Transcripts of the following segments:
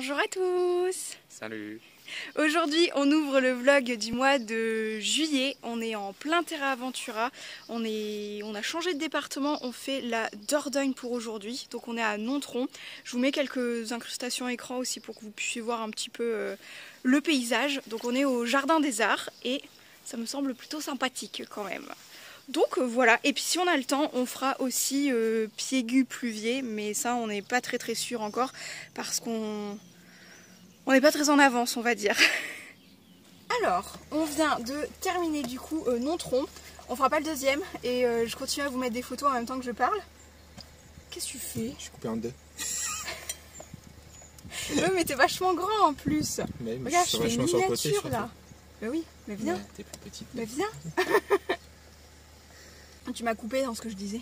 Bonjour à tous. Salut. Aujourd'hui on ouvre le vlog du mois de juillet. On est en plein Terra Aventura. On a changé de département, on fait la Dordogne pour aujourd'hui. Donc on est à Nontron. Je vous mets quelques incrustations écran aussi pour que vous puissiez voir un petit peu le paysage. Donc on est au Jardin des Arts et ça me semble plutôt sympathique quand même. Donc voilà, et puis si on a le temps, on fera aussi Piégut-Pluviers, mais ça on n'est pas très sûr encore parce qu'on n'est pas très en avance, on va dire. Alors, on vient de terminer du coup Nontron, on fera pas le deuxième et je continue à vous mettre des photos en même temps que je parle. Qu'est-ce que tu fais? Je suis coupé en deux. Mais t'es vachement grand en plus. Mais regarde, je je suis fais une vachement sur le côté. miniature là. Mais oui, mais viens. Ouais, t'es plus petite. Mais viens. Tu m'as coupé dans ce que je disais.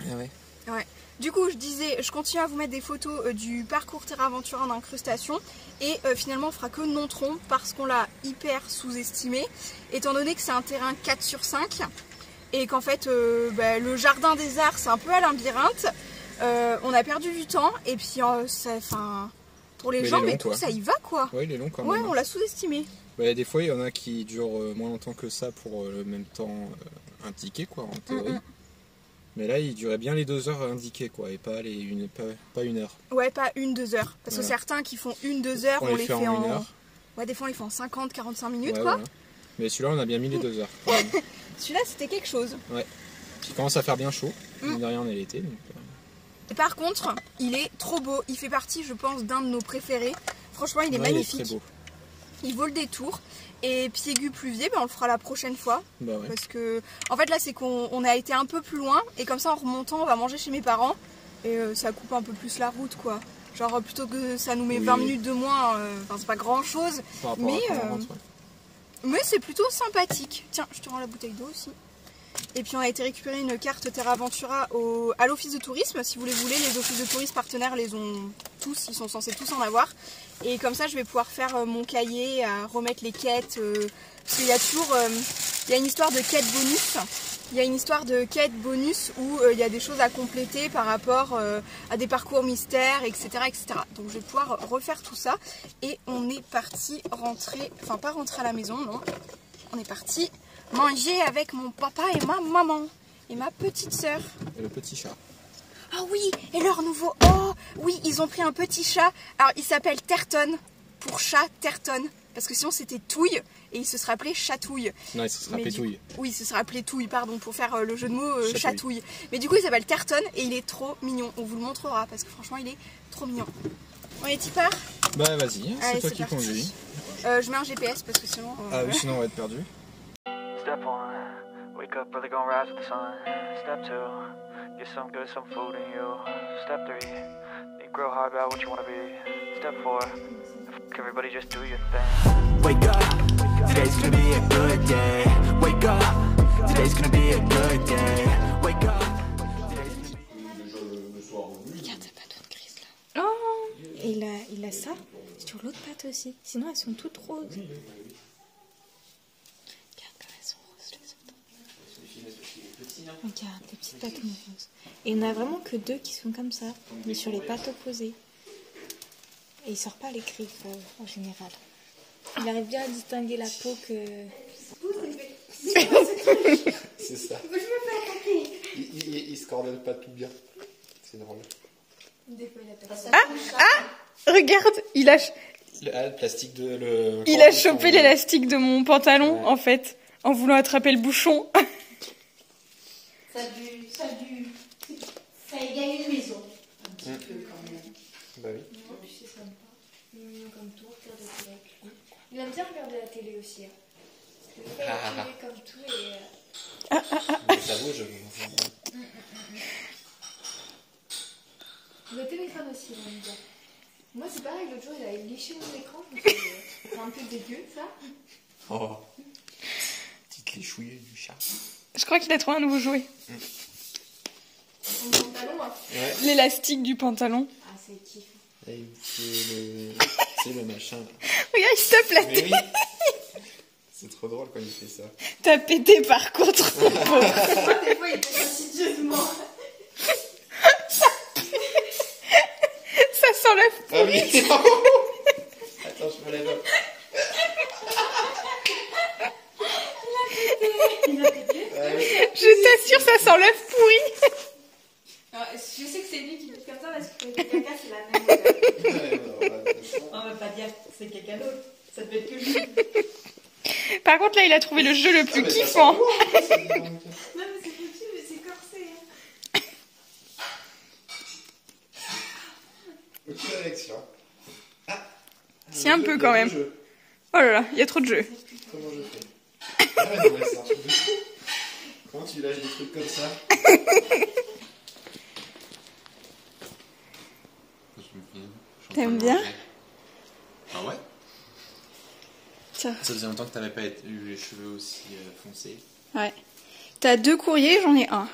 Ah ouais. Ouais. Du coup, je disais, je continue à vous mettre des photos du parcours Terra Aventura en incrustation et finalement on fera que Nontron parce qu'on l'a hyper sous-estimé étant donné que c'est un terrain 4 sur 5 et qu'en fait le Jardin des Arts c'est un peu un labyrinthe. On a perdu du temps et puis pour les gens, mais tout ça y va quoi. Ouais, il est long quand même. Ouais, on l'a sous-estimé. Ouais, des fois il y en a qui durent moins longtemps que ça pour le même temps indiqué quoi en théorie. Mais là il durait bien les 2 heures indiquées quoi et pas une heure. Ouais, pas 1-2 heures. Parce que certains qui font 1-2 heures, on les fait en 1 heure. Ouais, des fois on les fait en 50-45 minutes Ouais, quoi. voilà. Mais celui-là on a bien mis les 2 heures. Celui-là c'était quelque chose. Ouais. Puis il commence à faire bien chaud. Mine de rien on est l'été. Donc... Et par contre, il est trop beau. Il fait partie, je pense, d'un de nos préférés. Franchement, il est magnifique. Il est très beau. Il vaut le détour. Et Piégut-Pluviers, on le fera la prochaine fois. Bah ouais. Parce que, en fait, là, c'est qu'on a été un peu plus loin. Et comme ça, en remontant, on va manger chez mes parents. Et ça coupe un peu plus la route, quoi. Genre, plutôt que ça nous met 20 minutes de moins, c'est pas grand-chose. Mais c'est plutôt sympathique. Tiens, je te rends la bouteille d'eau aussi. Et puis on a été récupérer une carte Terra Aventura à l'office de tourisme. Si vous les voulez, les offices de tourisme partenaires les ont tous, ils sont censés tous en avoir. Et comme ça je vais pouvoir faire mon cahier, à remettre les quêtes. Parce qu'il y a toujours il y a une histoire de quête bonus. Il y a une histoire de quête bonus où il y a des choses à compléter par rapport à des parcours mystères, etc., etc. Donc je vais pouvoir refaire tout ça. Et on est parti rentrer, enfin pas rentrer à la maison, non. On est parti manger avec mon papa et ma maman et ma petite sœur. Et le petit chat. Ah oui, et leur nouveau... Oh oui, ils ont pris un petit chat. Alors il s'appelle Terton, pour chat Terton. Parce que sinon c'était Touille et il se serait appelé Chatouille. Non, il se serait appelé Touille. Oui, il se serait appelé Touille, pardon, pour faire le jeu de mots Chatouille. Mais du coup il s'appelle Terton et il est trop mignon. On vous le montrera parce que franchement il est trop mignon. On est y part? Bah vas-y, c'est toi qui conduis. Je mets un GPS parce que sinon... Ah oui, sinon on va être perdu. Step 1, wake up early, gonna rise with the sun. Step 2, get some good, some food in you. Step 3, think real hard about what you wanna be. Step 4, everybody just do your thing. Wake up, today's gonna be a good day. Wake up, today's gonna be a good day. Wake up. Regarde sa patte toute grise là. Oh, et il a ça sur l'autre patte aussi. Sinon elles sont toutes roses. Regarde, les petites pattes roses. Et il n'y en a vraiment que 2 qui sont comme ça, mais sur les pattes opposées. Et il sort pas les griffes en général. Il arrive bien à distinguer la peau que... C'est ça. Il se coordonne pas tout bien. C'est drôle. Regarde, il a... Le plastique de... Il a chopé l'élastique de mon pantalon, en fait, en voulant attraper le bouchon. Ça égale une maison. Un petit peu quand même. Bah oui. C'est sympa. Comme tout, regarder la télé avec lui. Il aime bien regarder la télé aussi. Il fait comme tout et... Mais ça vaut, je... Le téléphone aussi, on aime bien. Moi c'est pareil, l'autre jour il a léché mon écran. C'est un peu dégueu ça. Oh. Petite léchouille du chat. Je crois qu'il a trouvé un nouveau jouet. Mon pantalon, hein. Ouais. L'élastique du pantalon. Ah, c'est kiff. C'est le machin. Là. Regarde, il tape la tête. Oui. C'est trop drôle quand il fait ça. T'as pété par contre. Des fois, il fait insidieusement. Ça s'enlève. Ah oui. Attends, je me lève. Je t'assure, ça sent l'œuf pourri. Alors, je sais que c'est lui qui fait comme ça parce que le caca c'est la même. On va pas dire que c'est quelqu'un d'autre. Ça peut être que lui. Par contre, là, il a trouvé le jeu le plus kiffant. Non mais c'est petit, mais c'est corsé. Hein. Aucune élection. Si, un peu quand même. Oh là là, il y a trop de jeux. Comment je fais? Ah ouais, non, mais c'est un truc de fou. Comment tu lâches des trucs comme ça? T'aimes bien? Ah ouais? Tiens. Ça faisait longtemps que t'avais pas eu les cheveux aussi foncés. Ouais. T'as 2 courriers, j'en ai un.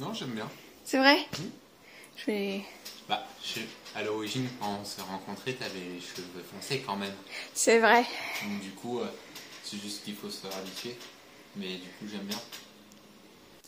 Non, j'aime bien. C'est vrai? Je vais... Bah, à l'origine, quand on s'est rencontrés, t'avais les cheveux foncés quand même. C'est vrai. Donc du coup, c'est juste qu'il faut se habituer. Mais du coup, j'aime bien.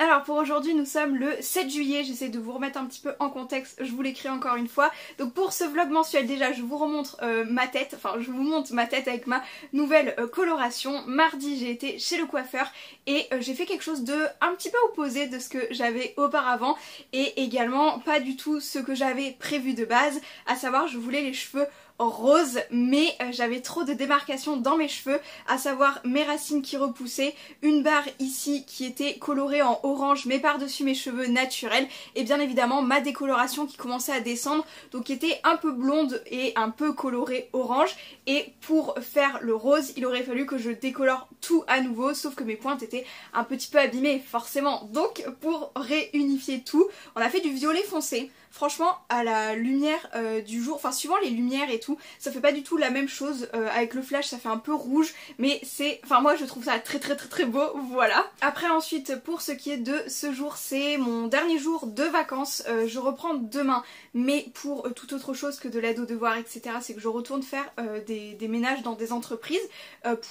Alors pour aujourd'hui nous sommes le 7 juillet, j'essaie de vous remettre un petit peu en contexte, je vous l'écris encore une fois. Donc pour ce vlog mensuel déjà je vous remontre ma tête, enfin je vous montre ma tête avec ma nouvelle coloration. Mardi j'ai été chez le coiffeur et j'ai fait quelque chose de un petit peu opposé de ce que j'avais auparavant et également pas du tout ce que j'avais prévu de base, à savoir je voulais les cheveux rose, mais j'avais trop de démarcation dans mes cheveux, à savoir mes racines qui repoussaient, une barre ici qui était colorée en orange mais par-dessus mes cheveux naturels, et bien évidemment ma décoloration qui commençait à descendre, donc qui était un peu blonde et un peu colorée orange, et pour faire le rose il aurait fallu que je décolore tout à nouveau, sauf que mes pointes étaient un petit peu abîmées forcément, donc pour réunifier tout, on a fait du violet foncé. Franchement, à la lumière du jour, enfin suivant les lumières et tout, ça fait pas du tout la même chose. Avec le flash, ça fait un peu rouge, mais c'est... Enfin moi je trouve ça très beau, voilà. Après ensuite, pour ce qui est de ce jour, c'est mon dernier jour de vacances. Je reprends demain, mais pour toute autre chose que de l'aide aux devoirs, etc. C'est que je retourne faire des ménages dans des entreprises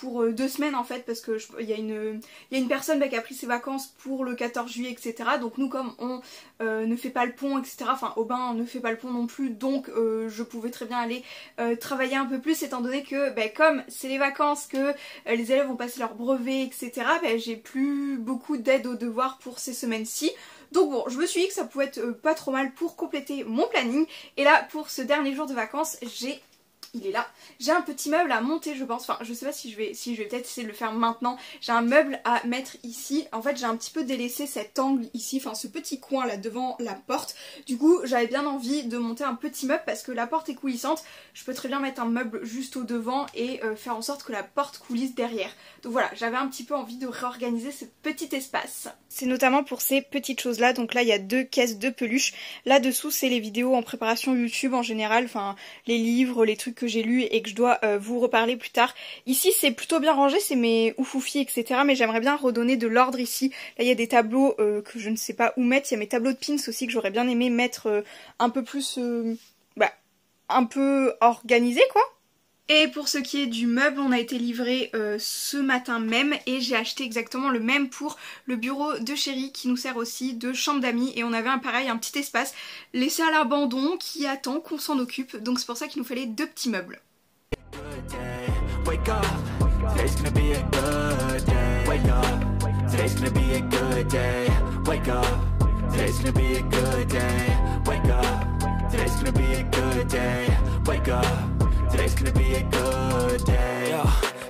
pour 2 semaines en fait, parce que il y a une personne qui a pris ses vacances pour le 14 juillet, etc. Donc nous comme on ne fait pas le pont, etc. Enfin Aubin ne fait pas le pont non plus, donc je pouvais très bien aller travailler un peu plus, étant donné que comme c'est les vacances, que les élèves vont passer leur brevet, etc. J'ai plus beaucoup d'aide aux devoirs pour ces semaines-ci. Donc bon, je me suis dit que ça pouvait être pas trop mal pour compléter mon planning. Et là, pour ce dernier jour de vacances, il est là. J'ai un petit meuble à monter je pense, enfin je sais pas si je vais peut-être essayer de le faire maintenant. J'ai un meuble à mettre ici, en fait j'ai un petit peu délaissé cet angle ici, enfin ce petit coin là devant la porte. Du coup j'avais bien envie de monter un petit meuble parce que la porte est coulissante. Je peux très bien mettre un meuble juste au devant et faire en sorte que la porte coulisse derrière. Donc voilà, j'avais un petit peu envie de réorganiser ce petit espace. C'est notamment pour ces petites choses là, donc là il y a 2 caisses de peluches. Là dessous c'est les vidéos en préparation YouTube en général, enfin les livres, les trucs que j'ai lus et que je dois vous reparler plus tard. Ici c'est plutôt bien rangé, c'est mes oufoufis etc, mais j'aimerais bien redonner de l'ordre ici. Là il y a des tableaux que je ne sais pas où mettre, il y a mes tableaux de pins aussi que j'aurais bien aimé mettre un peu plus un peu organisé quoi. Et pour ce qui est du meuble, on a été livré ce matin même et j'ai acheté exactement le même pour le bureau de chérie qui nous sert aussi de chambre d'amis, et on avait un petit espace laissé à l'abandon qui attend qu'on s'en occupe, donc c'est pour ça qu'il nous fallait 2 petits meubles. Wake up, today's gonna be a good day. Wake up, today's gonna be a good day. Wake up, today's gonna be a good day. Wake up, today's gonna be a good day. Wake up, today's gonna be a good day. Yo,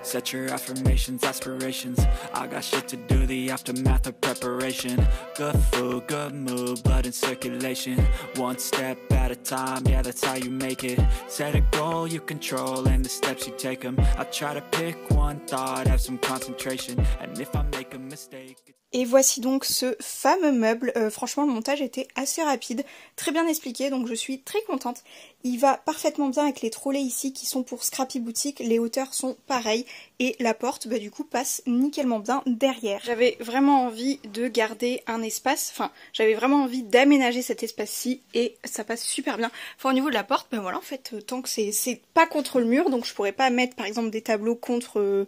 set your affirmations, aspirations. I got shit to do, the aftermath of preparation. Good food, good mood, blood in circulation. One step at a time, yeah, that's how you make it. Set a goal you control and the steps you take them. I try to pick one thought, have some concentration. And if I make a mistake... Et voici donc ce fameux meuble, franchement le montage était assez rapide, très bien expliqué, donc je suis très contente. Il va parfaitement bien avec les trolleys ici qui sont pour Scrappy Boutique, les hauteurs sont pareilles et la porte du coup passe nickelement bien derrière. J'avais vraiment envie de garder un espace, enfin j'avais vraiment envie d'aménager cet espace-ci et ça passe super bien. Enfin au niveau de la porte, voilà en fait tant que c'est pas contre le mur, donc je pourrais pas mettre par exemple des tableaux contre le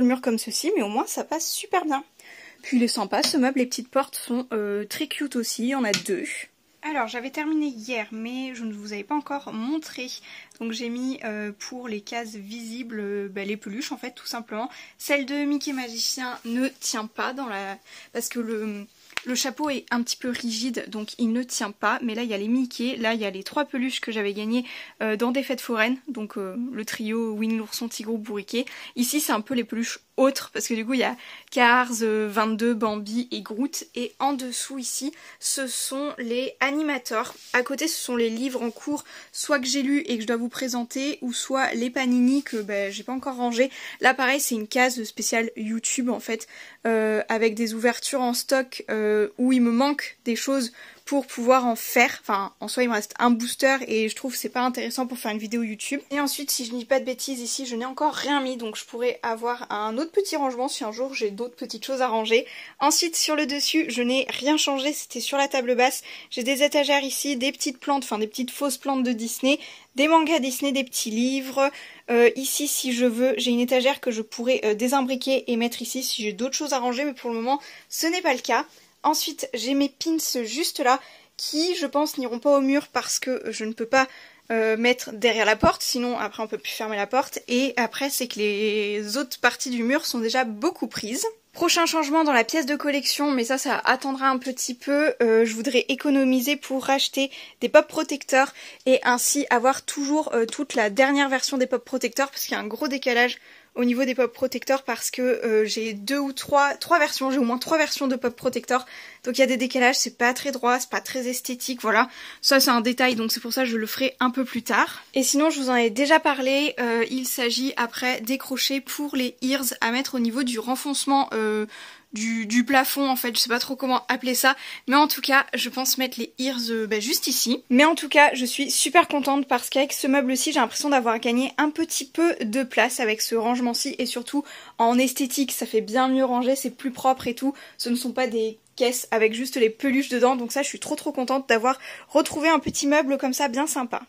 mur comme ceci, mais au moins ça passe super bien. Puis il est sympa ce meuble, les petites portes sont très cute aussi, il y en a 2. Alors j'avais terminé hier mais je ne vous avais pas encore montré. Donc j'ai mis pour les cases visibles les peluches en fait tout simplement. Celle de Mickey Magicien ne tient pas dans la... parce que le chapeau est un petit peu rigide donc il ne tient pas. Mais là il y a les Mickey, là il y a les 3 peluches que j'avais gagnées dans des fêtes foraines. Donc le trio Winnie l'ourson, Tigrou, Bourriquet. Ici c'est un peu les peluches autres parce que du coup il y a Cars, 22, Bambi et Groot. Et en dessous ici ce sont les animateurs. À côté ce sont les livres en cours soit que j'ai lu et que je dois vous présenter ou soit les Panini que j'ai pas encore rangé. Là pareil c'est une case spéciale YouTube en fait avec des ouvertures en stock où il me manque des choses pour pouvoir en faire. Enfin, en soi, il me reste un booster et je trouve que c'est pas intéressant pour faire une vidéo YouTube. Et ensuite, si je ne dis pas de bêtises, ici, je n'ai encore rien mis, donc je pourrais avoir un autre petit rangement si un jour j'ai d'autres petites choses à ranger. Ensuite, sur le dessus, je n'ai rien changé, c'était sur la table basse. J'ai des étagères ici, des petites plantes, enfin des petites fausses plantes de Disney, des mangas Disney, des petits livres. Ici, si je veux, j'ai une étagère que je pourrais désimbriquer et mettre ici si j'ai d'autres choses à ranger, mais pour le moment, ce n'est pas le cas. Ensuite, j'ai mes pins juste là qui, je pense, n'iront pas au mur parce que je ne peux pas mettre derrière la porte, sinon après on peut plus fermer la porte. Et après, c'est que les autres parties du mur sont déjà beaucoup prises. Prochain changement dans la pièce de collection, mais ça attendra un petit peu. Je voudrais économiser pour racheter des pop protecteurs et ainsi avoir toujours toute la dernière version des pop protecteurs parce qu'il y a un gros décalage au niveau des pop protecteurs parce que j'ai trois versions, j'ai au moins 3 versions de pop protecteurs. Donc il y a des décalages, c'est pas très droit, c'est pas très esthétique, voilà. Ça c'est un détail donc c'est pour ça que je le ferai un peu plus tard. Et sinon je vous en ai déjà parlé, il s'agit après des crochets pour les ears à mettre au niveau du renfoncement du plafond en fait, je sais pas trop comment appeler ça, mais en tout cas je pense mettre les ears juste ici. Mais en tout cas je suis super contente parce qu'avec ce meuble-ci j'ai l'impression d'avoir gagné un petit peu de place avec ce rangement-ci et surtout en esthétique ça fait bien mieux ranger, c'est plus propre et tout, ce ne sont pas des caisses avec juste les peluches dedans, donc ça je suis trop contente d'avoir retrouvé un petit meuble comme ça bien sympa.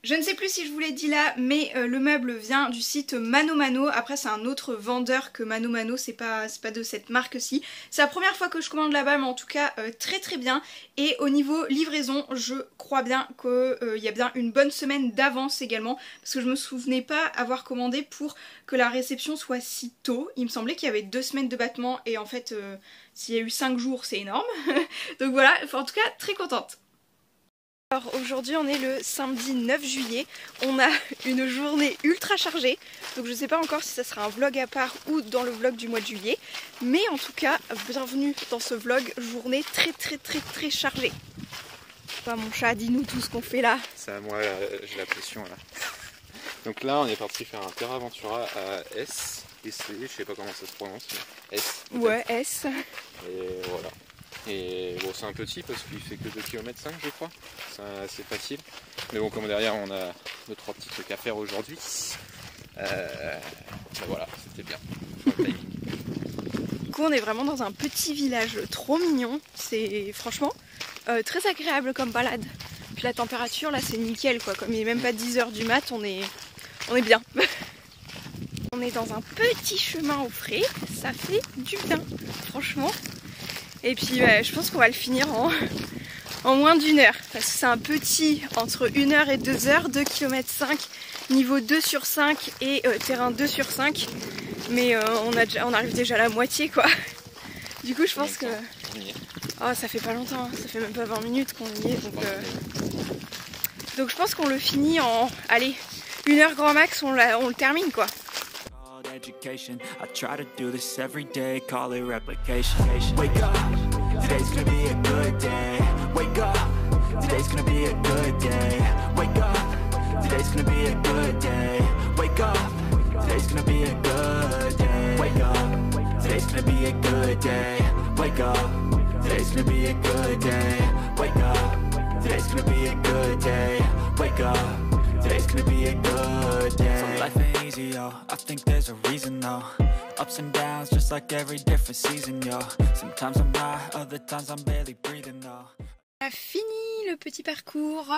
Je ne sais plus si je vous l'ai dit là, mais le meuble vient du site Mano Mano. Après c'est un autre vendeur que Mano Mano, c'est pas de cette marque-ci. C'est la première fois que je commande là-bas, mais en tout cas très bien. Et au niveau livraison, je crois bien qu'il y a bien une bonne semaine d'avance également, parce que je me souvenais pas avoir commandé pour que la réception soit si tôt. Il me semblait qu'il y avait 2 semaines de battement, et en fait s'il y a eu 5 jours c'est énorme. Donc voilà, enfin, en tout cas très contente. Alors aujourd'hui on est le samedi 9 juillet, on a une journée ultra chargée, donc je sais pas encore si ça sera un vlog à part ou dans le vlog du mois de juillet, mais en tout cas bienvenue dans ce vlog, journée très chargée. Bah, mon chat, dis-nous tout ce qu'on fait là. C'est à moi, j'ai la pression là. Donc là on est parti faire un Terra Ventura à S, et C, je sais pas comment ça se prononce, mais S. Ouais, S. Et voilà. Et bon c'est un petit parce qu'il fait que 2,5 km je crois, c'est assez facile. Mais bon comme derrière on a 2-3 petits trucs à faire aujourd'hui, voilà c'était bien. Du coup on est vraiment dans un petit village trop mignon, c'est franchement très agréable comme balade. Puis la température là c'est nickel quoi, comme il est même pas 10 h du mat, on est bien. On est dans un petit chemin au frais, ça fait du bien franchement. Et puis je pense qu'on va le finir en moins d'1 heure. Parce que c'est un petit, entre 1 heure et 2 heures, 2,5 km, niveau 2/5 et terrain 2/5. Mais on arrive déjà à la moitié quoi. Du coup je pense que... Oh ça fait pas longtemps, ça fait même pas 20 minutes qu'on y est. Donc je pense qu'on le finit en... Allez, 1 heure grand max, on le termine quoi. Education. I try to do this every day, call it replication. Wake up, today's gonna be a good day. Wake up, today's gonna be a good day. Wake up, today's gonna be a good day. Wake up, today's gonna be a good day. Wake up, today's gonna be a good day. Wake up, today's gonna be a good day. Wake up, today's gonna be a good day. Wake up, today's gonna be a good day. So life ain't easy, yo. I think there's a reason, though. Ups and downs, just like every different season, yo. Sometimes I'm high, other times I'm barely breathing, though. On a fini le petit parcours.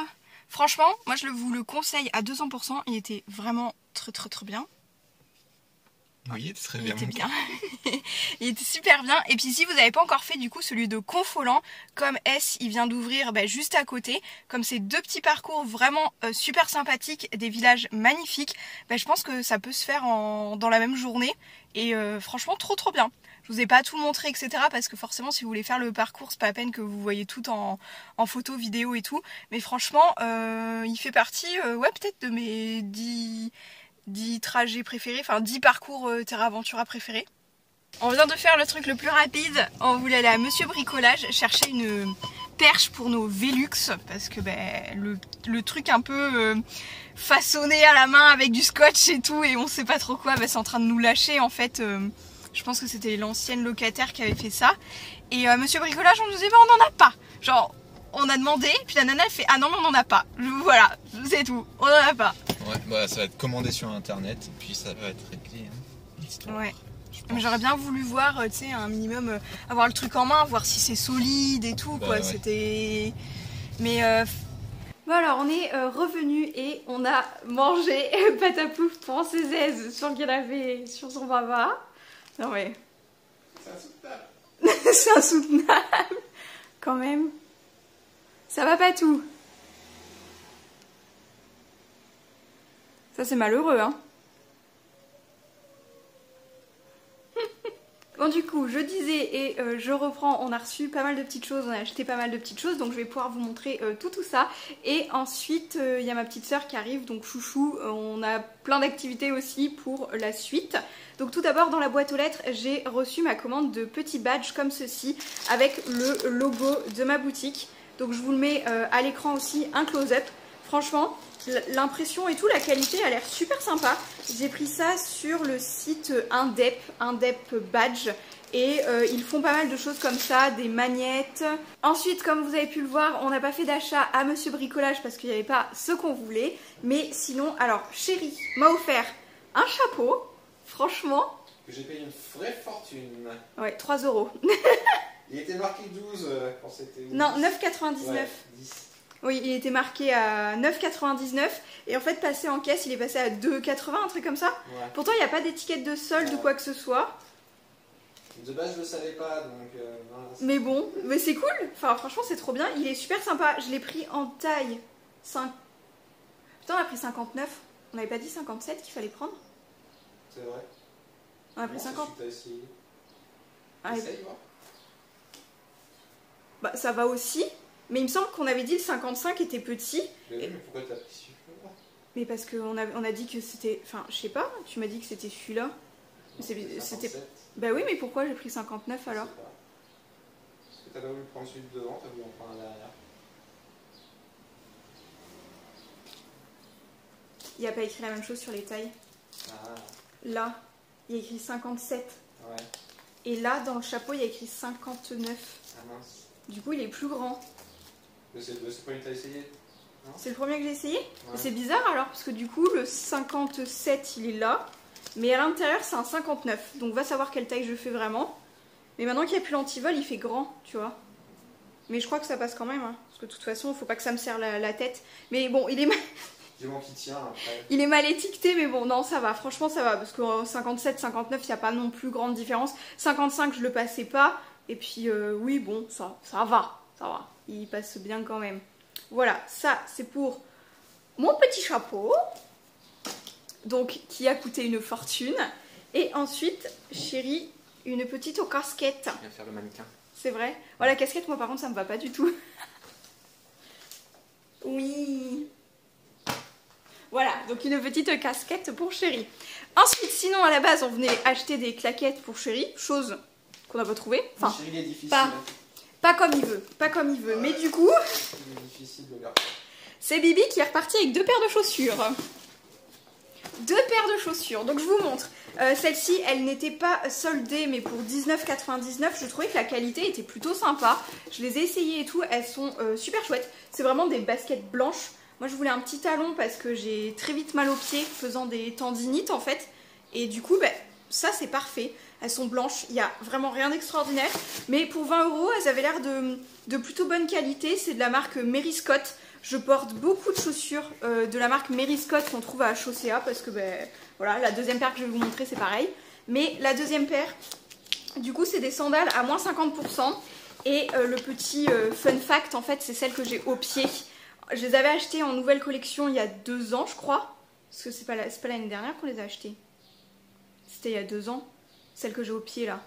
Franchement, moi je vous le conseille à 200%. Il était vraiment très bien. Oui, il était très Il bien. était bien. Il était super bien. Et puis si vous n'avez pas encore fait du coup celui de Confolens, comme S il vient d'ouvrir juste à côté, comme c'est 2 petits parcours vraiment super sympathiques, des villages magnifiques, je pense que ça peut se faire dans la même journée. Et franchement trop bien. Je vous ai pas tout montré etc. parce que forcément si vous voulez faire le parcours c'est pas la peine que vous voyez tout en photo, vidéo et tout. Mais franchement il fait partie peut-être de mes 10 trajets préférés, enfin 10 parcours Terra Aventura préférés. On vient de faire le truc le plus rapide, on voulait aller à Monsieur Bricolage chercher une perche pour nos Velux parce que le truc un peu façonné à la main avec du scotch et tout et on sait pas trop quoi, c'est en train de nous lâcher en fait. Je pense que c'était l'ancienne locataire qui avait fait ça. Et Monsieur Bricolage on nous dit on n'en a pas. Genre on a demandé, puis la nana elle fait ah non mais on n'en a pas. Voilà, c'est tout, on n'en a pas. Ouais, ça va être commandé sur internet et puis ça va être réglé. L'histoire. Ouais. Mais j'aurais bien voulu voir, tu sais, un minimum, avoir le truc en main, voir si c'est solide et tout, quoi. Ouais. C'était. Mais. Bon, alors, on est revenu et on a mangé patapouf pour ses aises sur le canapé, sur son baba. Non, mais. C'est insoutenable. C'est insoutenable, quand même. Ça va pas tout. Ça, c'est malheureux, hein. Bon du coup je disais et je reprends, on a reçu pas mal de petites choses, on a acheté pas mal de petites choses donc je vais pouvoir vous montrer tout ça et ensuite il y a ma petite soeur qui arrive donc chouchou, on a plein d'activités aussi pour la suite. Donc tout d'abord dans la boîte aux lettres j'ai reçu ma commande de petits badges comme ceci avec le logo de ma boutique, donc je vous le mets à l'écran aussi, un close-up. Franchement l'impression et tout, la qualité a l'air super sympa. J'ai pris ça sur le site Indep Badge et ils font pas mal de choses comme ça, des magnettes. Ensuite, comme vous avez pu le voir, on n'a pas fait d'achat à Monsieur Bricolage parce qu'il n'y avait pas ce qu'on voulait. Mais sinon, alors Chérie m'a offert un chapeau, franchement. Que j'ai payé une vraie fortune. Ouais, 3 €. Il était marqué 12 quand c'était... Non, 9,99. Ouais, 10. Oui, il était marqué à 9,99 et en fait passé en caisse il est passé à 2,80, un truc comme ça. Ouais. Pourtant il n'y a pas d'étiquette de solde ou quoi que ce soit. De base je le savais pas donc... voilà, mais bon, mais c'est cool, enfin franchement c'est trop bien, il est super sympa. Je l'ai pris en taille 5... Putain on a pris 59, on n'avait pas dit 57 qu'il fallait prendre. c'est vrai. On a pris 50. T'as essayé. Ah, Essaye, voir. bah ça va aussi. Mais il me semble qu'on avait dit le 55 était petit. Mais oui, mais pourquoi t'as pris celui-là? Mais parce qu'on a dit que c'était... Enfin, je sais pas, tu m'as dit que c'était celui-là. C'était... Bah oui, mais pourquoi j'ai pris 59 alors? Parce que t'as pas voulu prendre celui de devant, t'as voulu en prendre un derrière. Il n'y a pas écrit la même chose sur les tailles. Ah, Là, il y a écrit 57. ouais. Et là, dans le chapeau, il y a écrit 59. Ah mince. Du coup, il est plus grand. Mais c'est pas une que t'as essayé? C'est le premier que j'ai essayé. Ouais. C'est bizarre alors, parce que du coup, le 57, il est là. Mais à l'intérieur, c'est un 59. Donc, va savoir quelle taille je fais vraiment. Mais maintenant qu'il n'y a plus l'antivol, il fait grand, tu vois. Mais je crois que ça passe quand même. Hein, parce que de toute façon, il ne faut pas que ça me serre la tête. Mais bon, il est mal... Dis-moi qui tient après. Il est mal étiqueté, mais bon, non, ça va. Franchement, ça va. Parce que 57, 59, il n'y a pas non plus grande différence. 55, je le passais pas. Et puis, oui, bon, ça va. Ça va. Il passe bien quand même. Voilà, ça, c'est pour mon petit chapeau. Donc, qui a coûté une fortune. Et ensuite, Chérie, une petite casquette. Je viens faire le mannequin. C'est vrai. Voilà, la casquette, moi, par contre, ça me va pas du tout. Oui. Voilà, donc une petite casquette pour Chérie. Ensuite, sinon, à la base, on venait acheter des claquettes pour Chérie, chose qu'on n'a pas trouvée. Enfin, Chérie, il est difficile. pas comme il veut. Mais du coup, Il est difficile de garder. c'est Bibi qui est reparti avec 2 paires de chaussures. 2 paires de chaussures, donc je vous montre. Celle-ci, elle n'était pas soldée, mais pour 19,99, je trouvais que la qualité était plutôt sympa. Je les ai essayées et tout, elles sont super chouettes. C'est vraiment des baskets blanches. Moi, je voulais un petit talon parce que j'ai très vite mal aux pieds, faisant des tendinites en fait. Et du coup, ça c'est parfait. Elles sont blanches, il n'y a vraiment rien d'extraordinaire. Mais pour 20 €, elles avaient l'air de plutôt bonne qualité. C'est de la marque Mary Scott. Je porte beaucoup de chaussures de la marque Mary Scott qu'on trouve à Chaussea parce que voilà, la deuxième paire que je vais vous montrer c'est pareil. Mais la deuxième paire, du coup, c'est des sandales à moins 50%. Et le petit fun fact, en fait, c'est celle que j'ai au pied. Je les avais achetées en nouvelle collection il y a 2 ans, je crois. Parce que c'est pas l'année dernière qu'on les a achetées. C'était il y a 2 ans. Celle que j'ai au pied, là.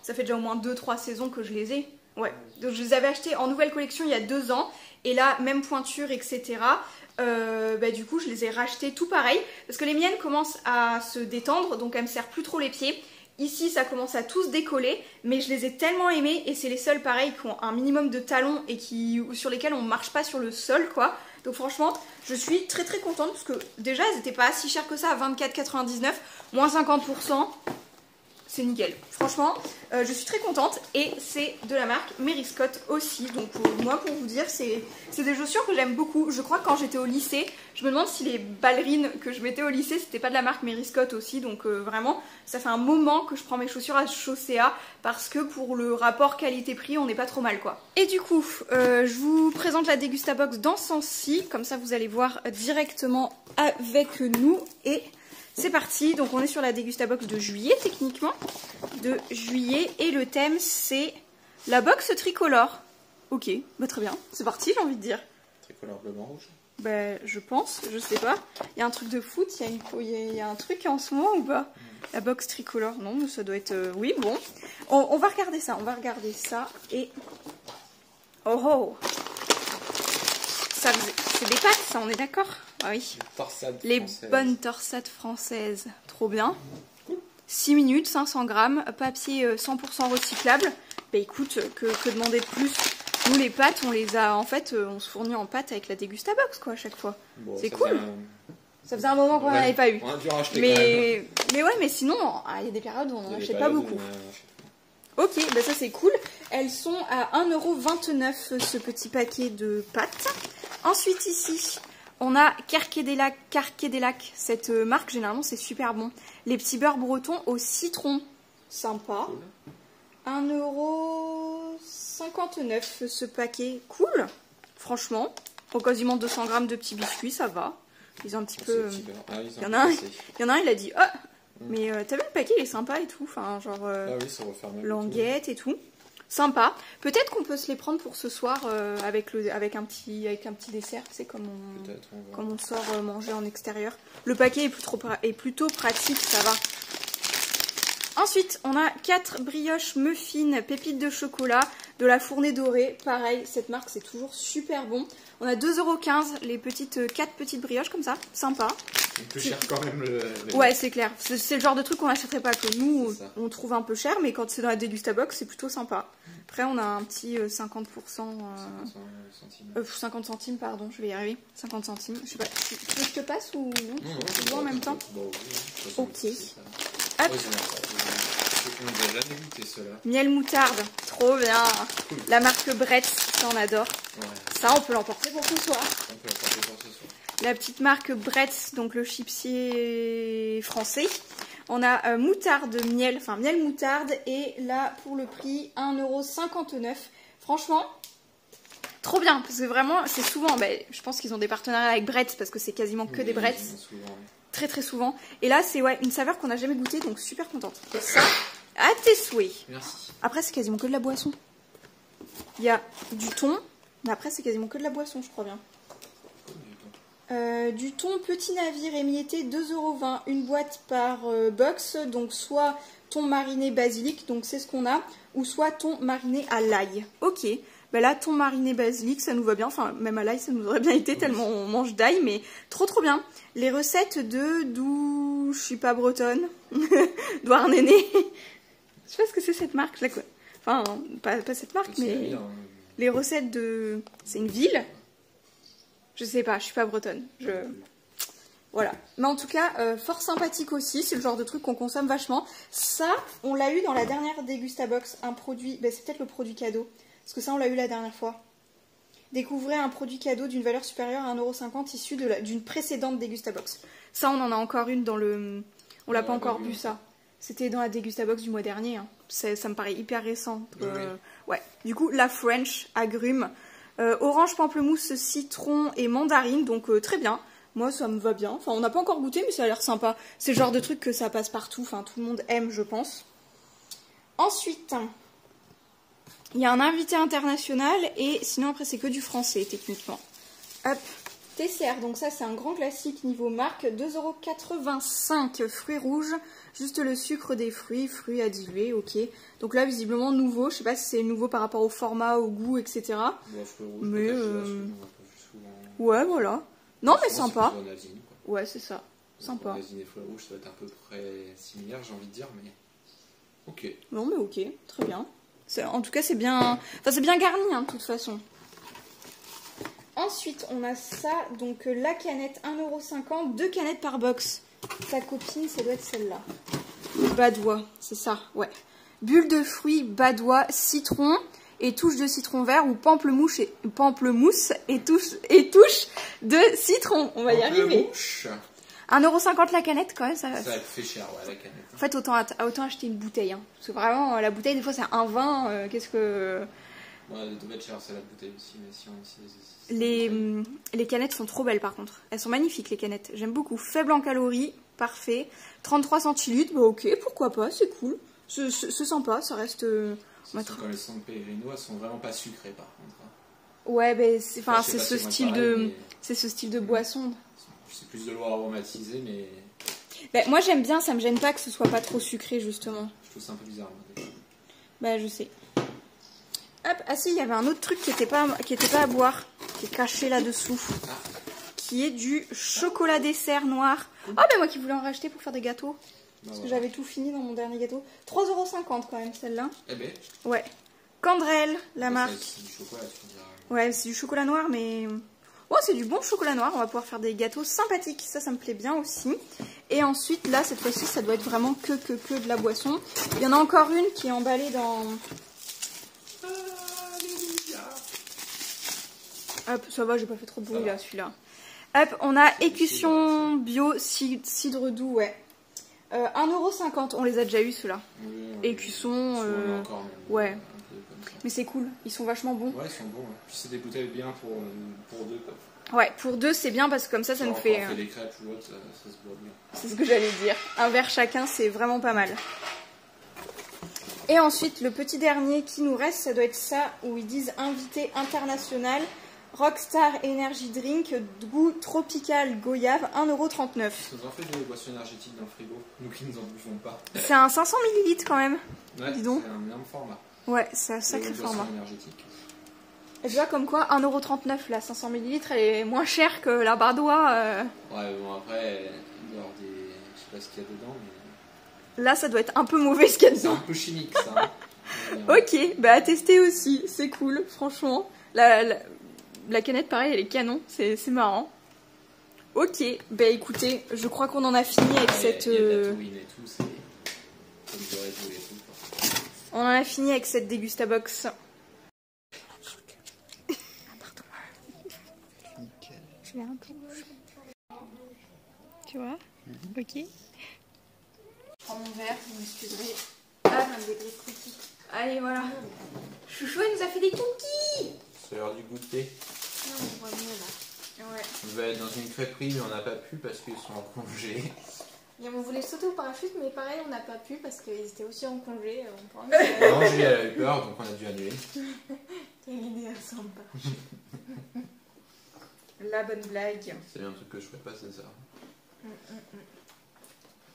Ça fait déjà au moins 2-3 saisons que je les ai. Ouais. Donc je les avais achetées en nouvelle collection il y a 2 ans. Et là, même pointure, etc. Du coup, je les ai rachetées tout pareil. Parce que les miennes commencent à se détendre. Donc elles me serrent plus trop les pieds. Ici, ça commence à tous décoller, mais je les ai tellement aimés et c'est les seuls pareils qui ont un minimum de talons et sur lesquels on marche pas sur le sol, quoi. Donc franchement, je suis très très contente parce que déjà, elles n'étaient pas si chères que ça à 24,99, moins 50%. C'est nickel. Franchement, je suis très contente et c'est de la marque Mary Scott aussi. Donc moi, pour vous dire, c'est des chaussures que j'aime beaucoup. Je crois que quand j'étais au lycée, je me demande si les ballerines que je mettais au lycée, c'était pas de la marque Mary Scott aussi. Donc vraiment, ça fait un moment que je prends mes chaussures à Chaussea parce que pour le rapport qualité-prix, on n'est pas trop mal, quoi. Et du coup, je vous présente la Degustabox dans ce sens-ci. Comme ça, vous allez voir directement avec nous. Et c'est parti, donc on est sur la Degustabox de juillet techniquement, et le thème c'est la box tricolore. Ok, bah très bien, c'est parti j'ai envie de dire. Tricolore bleu, blanc, rouge. Bah je pense, je sais pas. Il y a un truc de foot, il y a un truc en ce moment ou pas? La box tricolore, non mais ça doit être... Oui bon, on va regarder ça, et... Oh oh, c'est des pâtes ça, on est d'accord? Ah oui, les bonnes torsades françaises, trop bien. 6 minutes, 500 grammes, papier 100% recyclable. Bah écoute, que demander de plus? Nous les pâtes, on les a, en fait, on se fournit en pâtes avec la Degustabox quoi à chaque fois. Bon, c'est cool. Ça faisait un moment qu'on n'en avait pas eu. On a dû racheter mais ouais, mais sinon, il y a des périodes où on n'en achète pas beaucoup. Ok, bah ça c'est cool. Elles sont à 1,29 € ce petit paquet de pâtes. Ensuite ici, on a Carquedelac. Cette marque, généralement, c'est super bon. Les petits beurres bretons au citron. Sympa. Cool. 1,59 € ce paquet. Cool. Franchement. Pour quasiment 200 grammes de petits biscuits, ça va. Ils ont un petit peu... Il y en a un, il a dit... Oh, mais t'as vu le paquet, il est sympa et tout. Enfin, genre... languette et tout. Sympa. Peut-être qu'on peut se les prendre pour ce soir avec un petit dessert, tu sais, comme on sort manger en extérieur. Le paquet est plutôt pratique, ça va. Ensuite, on a 4 brioches muffins, pépites de chocolat, de la Fournée Dorée. Pareil, cette marque, c'est toujours super bon. On a 2,15 € les 4 petites brioches comme ça, sympa. Plus cher quand même Ouais, c'est clair. C'est le genre de truc qu'on n'achèterait pas, que nous, on trouve un peu cher, mais quand c'est dans la Degustabox, c'est plutôt sympa. Après, on a un petit 50%... 50 centimes, pardon, je vais y arriver. 50 centimes. Je sais pas, tu veux que je te passe ou non? Tu vois en même temps? Ok. Hop. Miel moutarde, trop bien. Cool. La marque Bretz, ça on adore. Ouais. Ça, on peut l'emporter pour ce soir. La petite marque Bretz, donc le chipsier français. On a moutarde, miel, enfin miel moutarde. Et là, pour le prix, 1,59 €. Franchement, trop bien. Parce que vraiment, c'est souvent, je pense qu'ils ont des partenariats avec Bretz, parce que c'est quasiment que des Bretz. Très très souvent. Et là, c'est une saveur qu'on n'a jamais goûtée, donc super contente. Et ça, à tes souhaits. Merci. Après, c'est quasiment que de la boisson. Il y a du thon, mais après, c'est quasiment que de la boisson, je crois bien. Du thon petit navire émietté, 2,20 €, une boîte par box, donc soit thon mariné basilic, donc c'est ce qu'on a, ou soit thon mariné à l'ail. Ok, là thon mariné basilic, ça nous va bien, enfin même à l'ail ça nous aurait bien été tellement on mange d'ail, mais trop bien. Les recettes d'où je suis pas bretonne, Douarnenez. Je sais pas ce que c'est cette marque, enfin pas cette marque, mais les recettes de... C'est une ville. Je sais pas, je suis pas bretonne. Voilà. Mais en tout cas, fort sympathique aussi. C'est le genre de truc qu'on consomme vachement. Ça, on l'a eu dans la dernière Degustabox. Un produit... c'est peut-être le produit cadeau. Parce que ça, on l'a eu la dernière fois. Découvrez un produit cadeau d'une valeur supérieure à 1,50 € issu d'une précédente Degustabox. Ça, on en a encore une dans le... On l'a pas encore bu, ça. C'était dans la Degustabox du mois dernier. Hein. Ça me paraît hyper récent. Ouais. Du coup, la French agrumes. Orange, pamplemousse, citron et mandarine, donc très bien. Moi, ça me va bien. Enfin, on n'a pas encore goûté, mais ça a l'air sympa. C'est le genre de truc que ça passe partout. Enfin, tout le monde aime, je pense. Ensuite, il y a un invité international et sinon après c'est que du français techniquement. Hop, TCR, donc ça c'est un grand classique niveau marque, 2,85 €, fruits rouges, juste le sucre des fruits à diluer, ok. Donc là visiblement nouveau, je sais pas si c'est nouveau par rapport au format, au goût, etc. Bon, fruits rouges, Mais souvent... ouais voilà. Non mais souvent, sympa. c'est plutôt en Asine, quoi. Ouais c'est ça, sympa. Asine et fruits rouges, ça doit être un peu près similaire, j'ai envie de dire, mais... Ok. Non mais ok, très bien. En tout cas c'est bien, enfin c'est bien garni hein, de toute façon. Ensuite on a ça, donc la canette 1,50 €, 2 canettes par box. Ta copine ça doit être celle-là. Badois, c'est ça, ouais. Bulle de fruits, badois, citron et touche de citron vert ou pamplemousse et touche de citron. On va y arriver. 1,50 € la canette quand même, ça fait cher, ouais, la canette. En fait, autant acheter une bouteille. Hein. Parce que vraiment, la bouteille, des fois, c'est un vin. Qu'est-ce que. Ouais, elle doit être chère, c'est la bouteille aussi. Mais si les canettes sont trop belles, par contre. Elles sont magnifiques, les canettes. J'aime beaucoup. Faible en calories, parfait. 33 centilitres, bah ok, pourquoi pas, c'est cool. C'est sympa, ça reste. Quand les San Pellegrino, elles sont vraiment pas sucrées, par contre. Hein. Ouais, ben, c'est ce style de mais... boisson. C'est plus de l'eau aromatisée, mais... Bah, moi j'aime bien, ça me gêne pas que ce soit pas trop sucré justement. Je trouve ça un peu bizarre. Moi, bah je sais. Hop, ah si, il y avait un autre truc qui était pas à boire, qui est caché là-dessous. Qui est du chocolat dessert noir. Ah bah moi qui voulais en racheter pour faire des gâteaux. Parce que j'avais tout fini dans mon dernier gâteau. 3,50 € quand même celle-là. Eh ben. Ouais. Candrel, la marque. C'est du chocolat, tu dirais. Ouais, c'est du chocolat noir mais... Oh, c'est du bon chocolat noir, on va pouvoir faire des gâteaux sympathiques, ça me plaît bien aussi. Et ensuite, là, cette fois-ci, ça doit être vraiment que de la boisson. Il y en a encore une qui est emballée dans... Hop, ça va, j'ai pas fait trop de bruit là, celui-là. Hop, on a écussion bio, cidre doux, ouais. 1,50 €, on les a déjà eu ceux-là. Écusson, ouais. Mais c'est cool, ils sont vachement bons. Ouais, ils sont bons. Puis c'est des bouteilles bien pour deux, quoi. Ouais, pour deux, c'est bien parce que comme ça nous fait... des crêpes ou autre, ça se boit bien. C'est ce que j'allais dire. Un verre chacun, c'est vraiment pas mal. Et ensuite, le petit dernier qui nous reste, ça doit être ça, où ils disent invité international, Rockstar Energy Drink, goût tropical goyave, 1,39 €. Ça nous en fait des boissons énergétiques dans le frigo, nous qui ne nous en bouffons pas. C'est un 500 ml quand même. Ouais, dis donc. C'est un énorme format. Ouais, c'est un sacré format. Énergétique. Et tu vois comme quoi 1,39 € la 500 ml, elle est moins chère que la Badois. Ouais, bon après, il doit y avoir des... Je sais pas ce qu'il y a dedans, mais... Là, ça doit être un peu mauvais ce qu'il y a dedans. C'est un peu chimique, ça. Hein. Ok, bah à tester aussi, c'est cool, franchement. La canette, pareil, elle est canon, c'est marrant. Ok, bah écoutez, je crois qu'on en a fini avec cette... Il y a de la touine et tout, c'est... Comme du Red Bull et tout, quoi. On en a fini avec cette dégustabox. Je vais un peu bouger. Tu vois? Ok. Je prends mon verre, vous m'excuserez. Ah, j'ai des cookies. Allez, voilà. Chouchou, elle nous a fait des cookies. C'est l'heure du goûter. Non, on voit mieux là. Ouais. On va être dans une crêperie, mais on n'a pas pu parce qu'ils sont en congé. Et on voulait sauter au parachute, mais pareil, on n'a pas pu parce qu'ils étaient aussi en congé. Non, Julie, elle a eu peur, donc on a dû annuler. Quelle idée sympa. La bonne blague. C'est un truc que je ferais pas, c'est ça.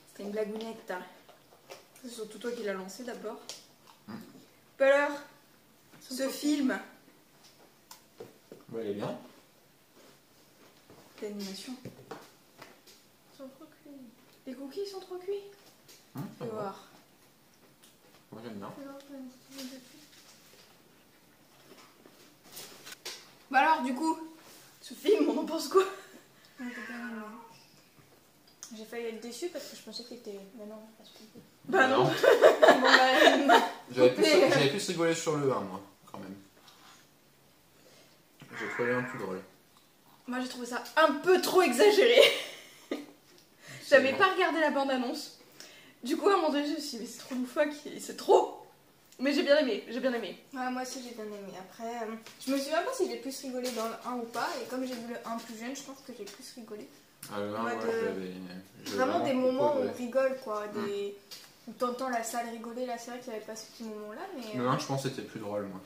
C'était une blagounette. C'est surtout toi qui l'as lancé d'abord. Bah alors, ce film. Ouais, elle est bien. L'animation. Ils sont trop cuits. Les cookies sont trop cuits. Ça va. voir. Moi j'aime bien. Bah alors, du coup, ce film, on en pense quoi? J'ai failli être déçue parce que je pensais qu'il était... Mais non, pas ce coup. Bah non. J'avais plus rigolé sur le 1, moi, quand même. J'ai trouvé un plus drôle. Moi j'ai trouvé ça un peu trop exagéré. J'avais pas regardé la bande-annonce. Du coup, à un moment donné, je me suis dit, mais c'est trop loufoque, c'est trop. Mais j'ai bien aimé, j'ai bien aimé. Ouais, moi aussi j'ai bien aimé. Après, je me souviens pas si j'ai plus rigolé dans le 1 ou pas. Et comme j'ai vu le 1 plus jeune, je pense que j'ai plus rigolé. Ah, le 1, Ouais, j'avais Vraiment des moments où beaucoup on rigole, quoi. Où t'entends la salle rigoler. Là, c'est vrai qu'il n'y avait pas ce petit moment-là. Mais, Le 1, je pense que c'était plus drôle, moi.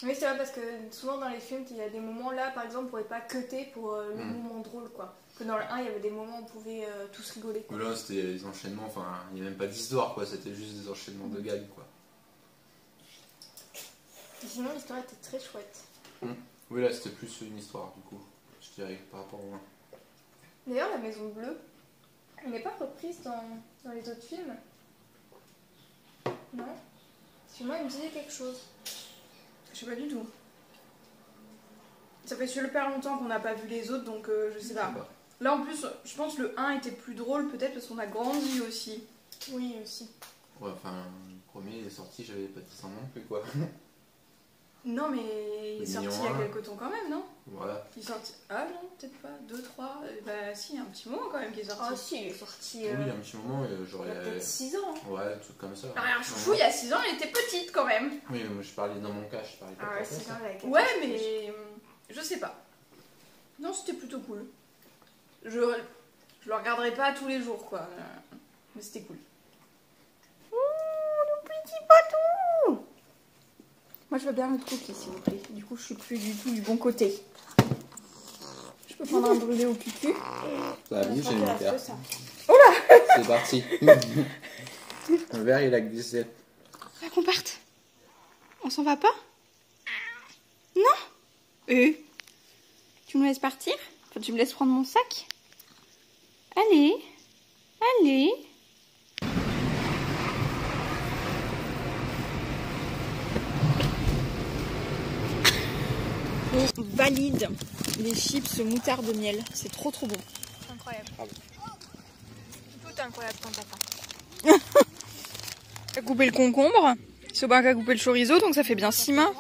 Oui, c'est vrai parce que souvent dans les films, il y a des moments là, par exemple, on pouvait pas cutter pour le moment drôle, quoi. Que dans le 1, il y avait des moments où on pouvait tous rigoler, quoi. Là, c'était des enchaînements, enfin, il n'y a même pas d'histoire, quoi. C'était juste des enchaînements de gags, quoi. Et sinon, l'histoire était très chouette. Oui, là, c'était plus une histoire, du coup. Je dirais, par rapport au 1. D'ailleurs, la Maison Bleue, elle n'est pas reprise dans les autres films. Non? Parce que moi, il me disait quelque chose. Je sais pas du tout. Ça fait super longtemps qu'on n'a pas vu les autres, donc je sais pas. Là, en plus, je pense que le 1 était plus drôle, peut-être parce qu'on a grandi aussi. Oui, aussi. Ouais, enfin, le premier est sorti, j'avais pas 10 ans non plus, quoi. Non, mais il est sorti il y a Mignon, quelques temps quand même, non? Voilà. Il est sorti... Ah non, peut-être pas. 2, 3... Bah si, il y a un petit moment quand même qui est sorti. Ah si, il est sorti... Oui, il y a un petit moment, il y j'aurais... a peut-être 6 ans. Ouais, un truc comme ça. Alors, Chouchou, il y a 6 ans, elle était petite quand même. Oui, mais moi, je parlais dans mon cas, je parlais pas Ah ouais, pour c'est ça. vrai. avec Ouais, la mais... Je sais pas. Non, c'était plutôt cool. Je le regarderai pas tous les jours, quoi. Mais c'était cool. Ouh, le petit patou! Moi, je veux bien l'autre cookie, s'il vous plaît. Du coup, je suis plus du tout du bon côté. Je peux prendre un brûlé au cucu. Ça a mis, j'ai mis terre. ça. C'est parti. Le verre, il a glissé. Là qu'on parte. On s'en va pas? Non? Tu me laisses partir? Enfin, tu me laisses prendre mon sac? Allez. Allez. On valide les chips moutarde de miel. C'est trop bon. Incroyable. Ah bon. Tout incroyable ton papa. T'as coupé le concombre. Sobac a coupé le chorizo, donc ça fait bien 6 mains.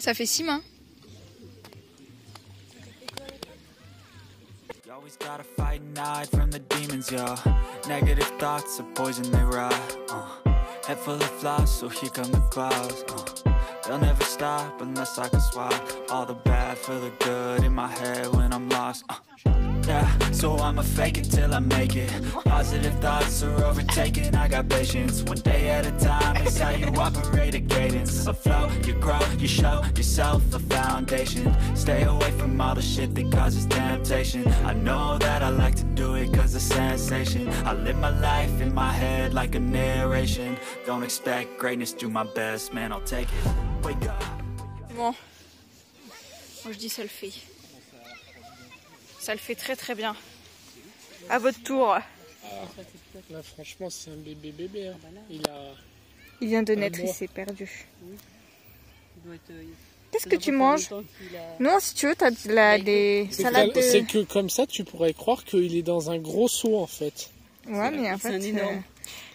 Ça fait 6 mains. You always gotta fight and hide from the demons, yeah. Negative thoughts are poison, they rot. Head full of flies, so here come the clouds. They'll never stop unless I can swap all the bad for the good in my head when I'm lost. Yeah, so I'ma fake it till I make it. Positive thoughts are overtaken, I got patience. One day at a time, it's how you operate a cadence. A flow, you grow, you show yourself a foundation. Stay away from all the shit that causes temptation. I know that I like to do it cause it's sensation. I live my life in my head like a narration. Don't expect greatness, do my best, man, I'll take it. Wake up. Bon. Moi je dis ça le fait. Ça le fait très bien. À votre tour. Là, franchement, c'est un bébé. Hein. Il vient de naître, il s'est perdu. Qu'est-ce que tu manges? Non, si tu veux, t'as des salades de... C'est que comme ça, tu pourrais croire qu'il est dans un gros seau, en fait. Ouais, mais en fait,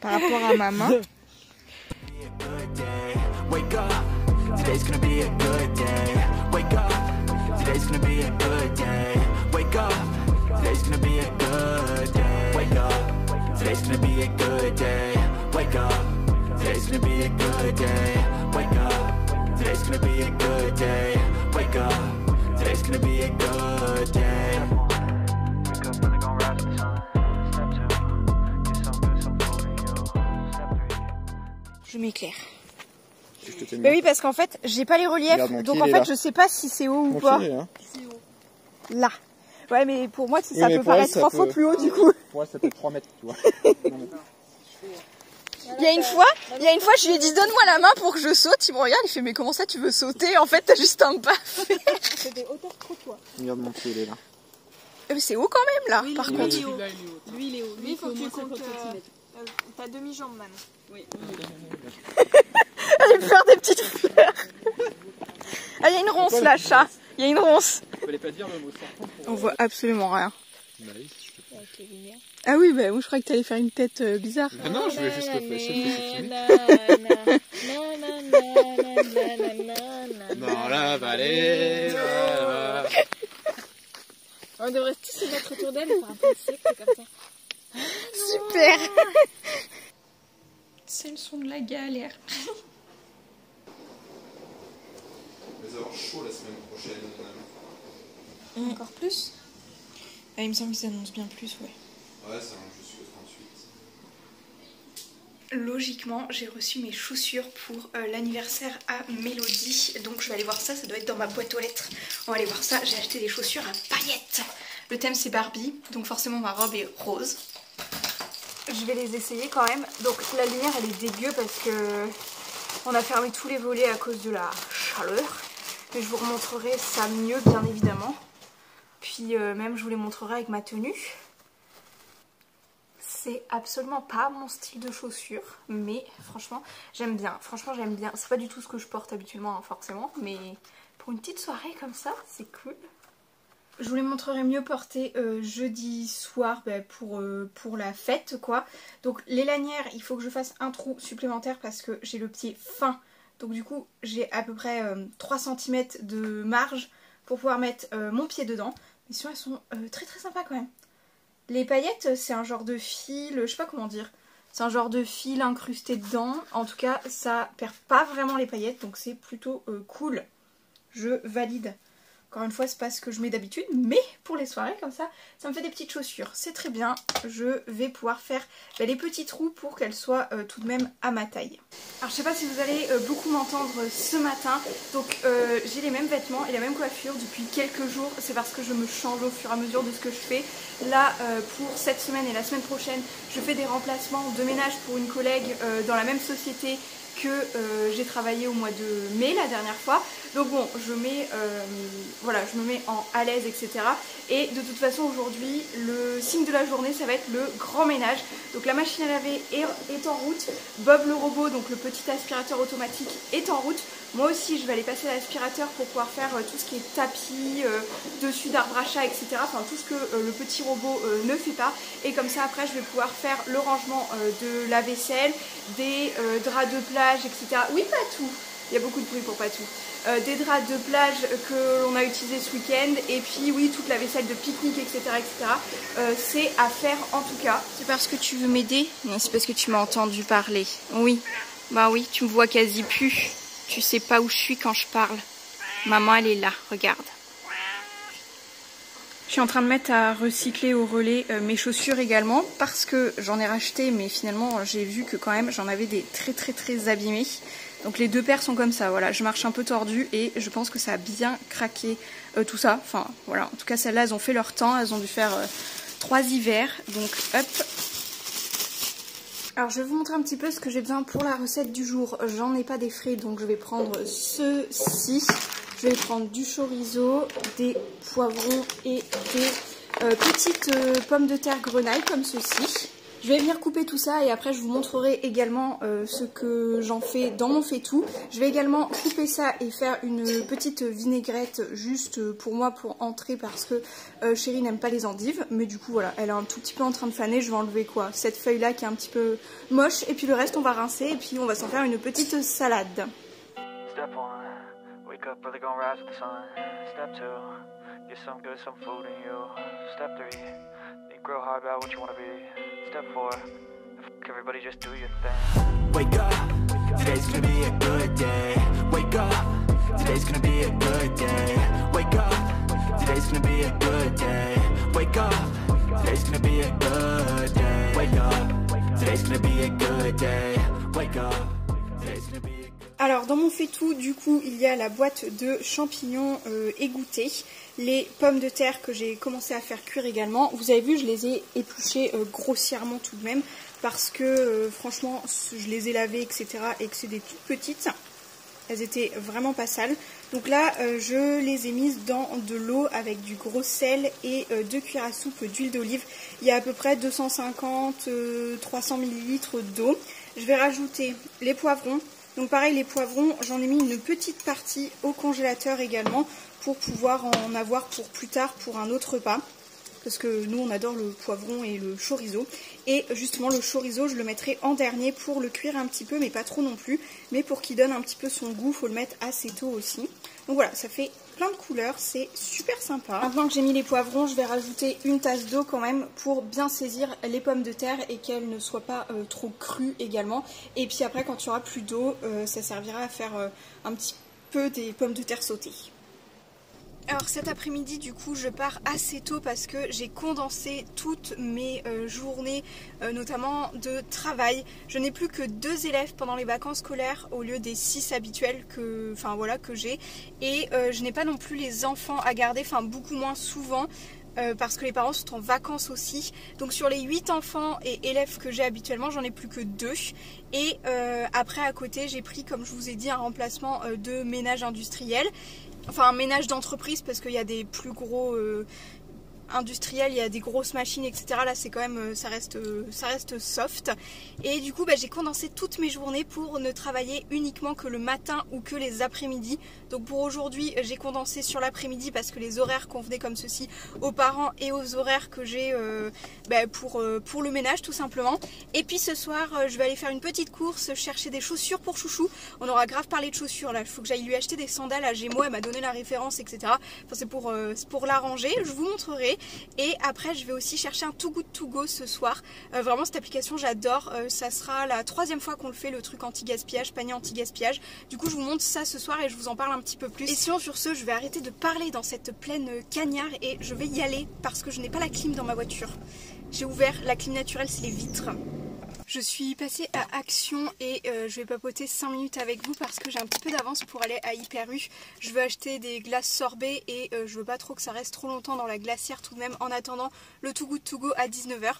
par rapport à ma main... Wake up, today's gonna be a good day. Wake up, today's gonna be a good day. Wake up, today's gonna be a good day. Wake up, today's gonna be a good day. Wake up, today's gonna be a good day. Wake up, today's gonna be a good day. Wake up, today's gonna be a good day. Wake up, really gon' rise with the sun. Step 2, get some good, some food in you. Step 3. Je m'éclaire. Bah oui, parce qu'en fait, j'ai pas les reliefs, Regarde, mon donc pied, en il est fait, là. je sais pas si c'est haut ou pas. Hein. Là. Ouais, mais pour moi, ça mais peut pour elle, paraître ça 3 fois peut- plus haut du coup. Ouais, ça fait 3 mètres, tu vois. Il y a une fois, je lui ai dit donne-moi la main pour que je saute. Il me regarde, il fait mais comment ça tu veux sauter? En fait, t'as juste un pas. C'est des hauteurs trop toi. Regarde mon pied, il est là. Mais c'est haut quand même là, par contre. Celui-là, il est haut. Lui, il est haut. Lui, il faut que tu comptes ta demi-jambe, man. Allez me faire des petites fleurs. Ah, il y a une ronce là, chat. Il y a une ronce. Fallait pas dire le mot serpent pour... On voit absolument rien. Bah oui, Avec les lumières. Ah oui, bah moi je croyais que t'allais faire une tête bizarre. Ah non, je vais juste le flasher. Dans la vallée. On devrait tous se mettre autour d'elle et faire un peu de siècle comme ça. Super. C'est le son de la galère. On va avoir chaud la semaine prochaine. Encore plus? Il me semble qu'ils annoncent bien plus, ouais. Ouais, ça va jusqu'au 38. Logiquement, j'ai reçu mes chaussures pour l'anniversaire à Mélodie. Donc je vais aller voir ça, ça doit être dans ma boîte aux lettres. On va aller voir ça, j'ai acheté des chaussures à paillettes. Le thème c'est Barbie, donc forcément ma robe est rose. Je vais les essayer quand même. Donc la lumière elle est dégueu parce que on a fermé tous les volets à cause de la chaleur. Mais je vous remontrerai ça mieux bien évidemment. Puis même je vous les montrerai avec ma tenue. C'est absolument pas mon style de chaussures, mais franchement j'aime bien. Franchement j'aime bien. C'est pas du tout ce que je porte habituellement hein, forcément, mais pour une petite soirée comme ça, c'est cool. Je vous les montrerai mieux portées jeudi soir pour la fête quoi. Donc les lanières, il faut que je fasse un trou supplémentaire parce que j'ai le pied fin. Donc du coup j'ai à peu près 3 cm de marge pour pouvoir mettre mon pied dedans. Mais sinon elles sont très très sympas quand même. Les paillettes c'est un genre de fil, je sais pas comment dire. C'est un genre de fil incrusté dedans. En tout cas ça perd pas vraiment les paillettes donc c'est plutôt cool. Je valide. Encore une fois c'est pas ce que je mets d'habitude mais pour les soirées comme ça, ça me fait des petites chaussures. C'est très bien, je vais pouvoir faire les petits trous pour qu'elles soient tout de même à ma taille. Alors je sais pas si vous allez beaucoup m'entendre ce matin. Donc j'ai les mêmes vêtements et la même coiffure depuis quelques jours. C'est parce que je me change au fur et à mesure de ce que je fais. Là pour cette semaine et la semaine prochaine je fais des remplacements de ménage pour une collègue dans la même société que j'ai travaillé au mois de mai la dernière fois. Donc bon, je me mets en à l'aise, etc. Et de toute façon aujourd'hui, le signe de la journée, ça va être le grand ménage. Donc la machine à laver est en route. Bob le robot, donc le petit aspirateur automatique, est en route. Moi aussi, je vais aller passer l'aspirateur pour pouvoir faire tout ce qui est tapis, dessus d'arbre à chat, etc. Enfin tout ce que le petit robot ne fait pas. Et comme ça, après, je vais pouvoir faire le rangement de la vaisselle, des draps de plage, etc. Oui, pas tout. Il y a beaucoup de bruit pour pas tout. Des draps de plage que l'on a utilisés ce week-end. Et puis oui, toute la vaisselle de pique-nique, etc. etc. C'est à faire en tout cas. C'est parce que tu veux m'aider? Non, c'est parce que tu m'as entendu parler. Oui, bah oui, tu me vois quasi plus. Tu sais pas où je suis quand je parle. Maman, elle est là, regarde. Je suis en train de mettre à recycler au relais mes chaussures également parce que j'en ai racheté mais finalement j'ai vu que quand même j'en avais des très très très abîmés. Donc les deux paires sont comme ça, voilà, je marche un peu tordue et je pense que ça a bien craqué tout ça. Enfin voilà, en tout cas celles-là elles ont fait leur temps, elles ont dû faire 3 hivers, donc hop. Alors je vais vous montrer un petit peu ce que j'ai besoin pour la recette du jour. J'en ai pas des frais donc je vais prendre ceci. Je vais prendre du chorizo, des poivrons et des petites pommes de terre grenaille comme ceci. Je vais venir couper tout ça et après je vous montrerai également ce que j'en fais dans mon faitout. Je vais également couper ça et faire une petite vinaigrette juste pour moi pour entrer parce que chérie n'aime pas les endives. Mais du coup voilà, elle est un tout petit peu en train de faner. Je vais enlever quoi, cette feuille là qui est un petit peu moche et puis le reste on va rincer et puis on va s'en faire une petite salade. Step one, wake up early, gonna rise with the sun. Step two, get some good, some food in you. Step three, think real hard about what you wanna be. Step four, everybody just do your thing. Wake up, today's gonna be a good day. Wake up, today's gonna be a good day. Wake up, today's gonna be a good day. Wake up, today's gonna be a good day. Wake up, today's gonna be a good day. Wake up, today's gonna be a good day. Alors dans mon faitout du coup il y a la boîte de champignons égouttés, les pommes de terre que j'ai commencé à faire cuire également. Vous avez vu je les ai épluchées grossièrement tout de même parce que franchement je les ai lavées etc. et que c'est des toutes petites. Elles étaient vraiment pas sales. Donc là je les ai mises dans de l'eau avec du gros sel et 2 cuillères à soupe d'huile d'olive. Il y a à peu près 250-300 ml d'eau. Je vais rajouter les poivrons. Donc pareil les poivrons, j'en ai mis une petite partie au congélateur également pour pouvoir en avoir pour plus tard pour un autre repas. parce que nous on adore le poivron et le chorizo. Et justement le chorizo je le mettrai en dernier pour le cuire un petit peu, mais pas trop non plus, mais pour qu'il donne un petit peu son goût, faut le mettre assez tôt aussi. Donc voilà, ça fait plein de couleurs, c'est super sympa. Maintenant que j'ai mis les poivrons, je vais rajouter une tasse d'eau quand même pour bien saisir les pommes de terre et qu'elles ne soient pas trop crues également. Et puis après, quand il n'y aura plus d'eau, ça servira à faire un petit peu des pommes de terre sautées. Alors cet après-midi du coup je pars assez tôt parce que j'ai condensé toutes mes journées notamment de travail. Je n'ai plus que 2 élèves pendant les vacances scolaires au lieu des 6 habituels que j'ai, et je n'ai pas non plus les enfants à garder, enfin beaucoup moins souvent. Parce que les parents sont en vacances aussi. Donc sur les 8 enfants et élèves que j'ai habituellement, j'en ai plus que 2. Et après à côté j'ai pris, comme je vous ai dit, un remplacement de ménage industriel. Enfin un ménage d'entreprise, parce qu'il y a des plus gros industriels, il y a des grosses machines, etc. Là c'est quand même, ça reste soft. Et du coup j'ai condensé toutes mes journées pour ne travailler uniquement que le matin ou que les après-midi. Donc pour aujourd'hui j'ai condensé sur l'après-midi parce que les horaires convenaient comme ceci aux parents et aux horaires que j'ai pour le ménage tout simplement. Et puis ce soir je vais aller faire une petite course, chercher des chaussures pour Chouchou. On aura grave parlé de chaussures là, il faut que j'aille lui acheter des sandales à Gémeaux, elle m'a donné la référence, etc. Enfin c'est pour l'arranger, je vous montrerai. Et après je vais aussi chercher un Too Good To Go ce soir. Vraiment cette application j'adore, ça sera la 3e fois qu'on le fait, le truc anti-gaspillage, panier anti-gaspillage. Du coup je vous montre ça ce soir et je vous en parle un petit peu plus. Et sinon sur ce je vais arrêter de parler dans cette pleine cagnard et je vais y aller parce que je n'ai pas la clim dans ma voiture. J'ai ouvert, la clim naturelle c'est les vitres. Je suis passée à Action et je vais papoter 5 minutes avec vous parce que j'ai un petit peu d'avance pour aller à Hyper U. Je veux acheter des glaces sorbet et je veux pas trop que ça reste trop longtemps dans la glacière tout de même en attendant le Too Good To Go à 19 h.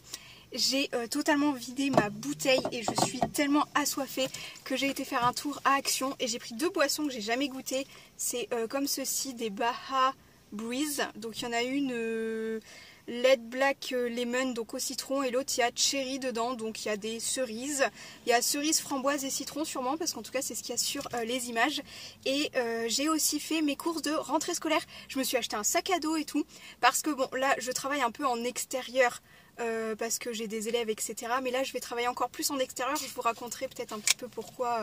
J'ai totalement vidé ma bouteille et je suis tellement assoiffée que j'ai été faire un tour à Action et j'ai pris 2 boissons que j'ai jamais goûtées. C'est comme ceci, des Baja Breeze. Donc il y en a une... Led Black Lemon, donc au citron, et l'autre il y a cherry dedans, donc il y a des cerises. Il y a cerises, framboises et citron sûrement, parce qu'en tout cas c'est ce qu'il y a sur les images. Et j'ai aussi fait mes courses de rentrée scolaire. Je me suis acheté un sac à dos et tout, parce que bon là je travaille un peu en extérieur, parce que j'ai des élèves etc. Mais là je vais travailler encore plus en extérieur, je vous raconterai peut-être un petit peu pourquoi,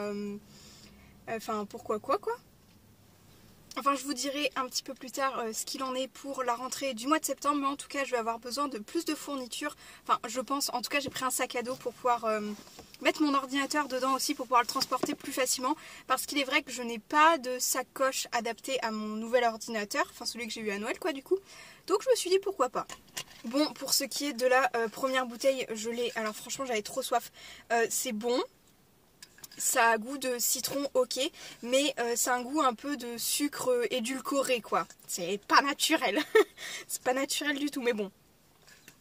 pourquoi quoi. Enfin je vous dirai un petit peu plus tard ce qu'il en est pour la rentrée du mois de septembre, mais en tout cas je vais avoir besoin de plus de fournitures. Enfin je pense, en tout cas j'ai pris un sac à dos pour pouvoir mettre mon ordinateur dedans aussi, pour pouvoir le transporter plus facilement. Parce qu'il est vrai que je n'ai pas de sacoche adaptée à mon nouvel ordinateur, enfin celui que j'ai eu à Noël quoi du coup. Donc je me suis dit pourquoi pas. Bon, pour ce qui est de la première bouteille, je l'ai, alors franchement j'avais trop soif, c'est bon. Ça a goût de citron, ok, mais ça a un goût un peu de sucre édulcoré quoi. C'est pas naturel. C'est pas naturel du tout, mais bon.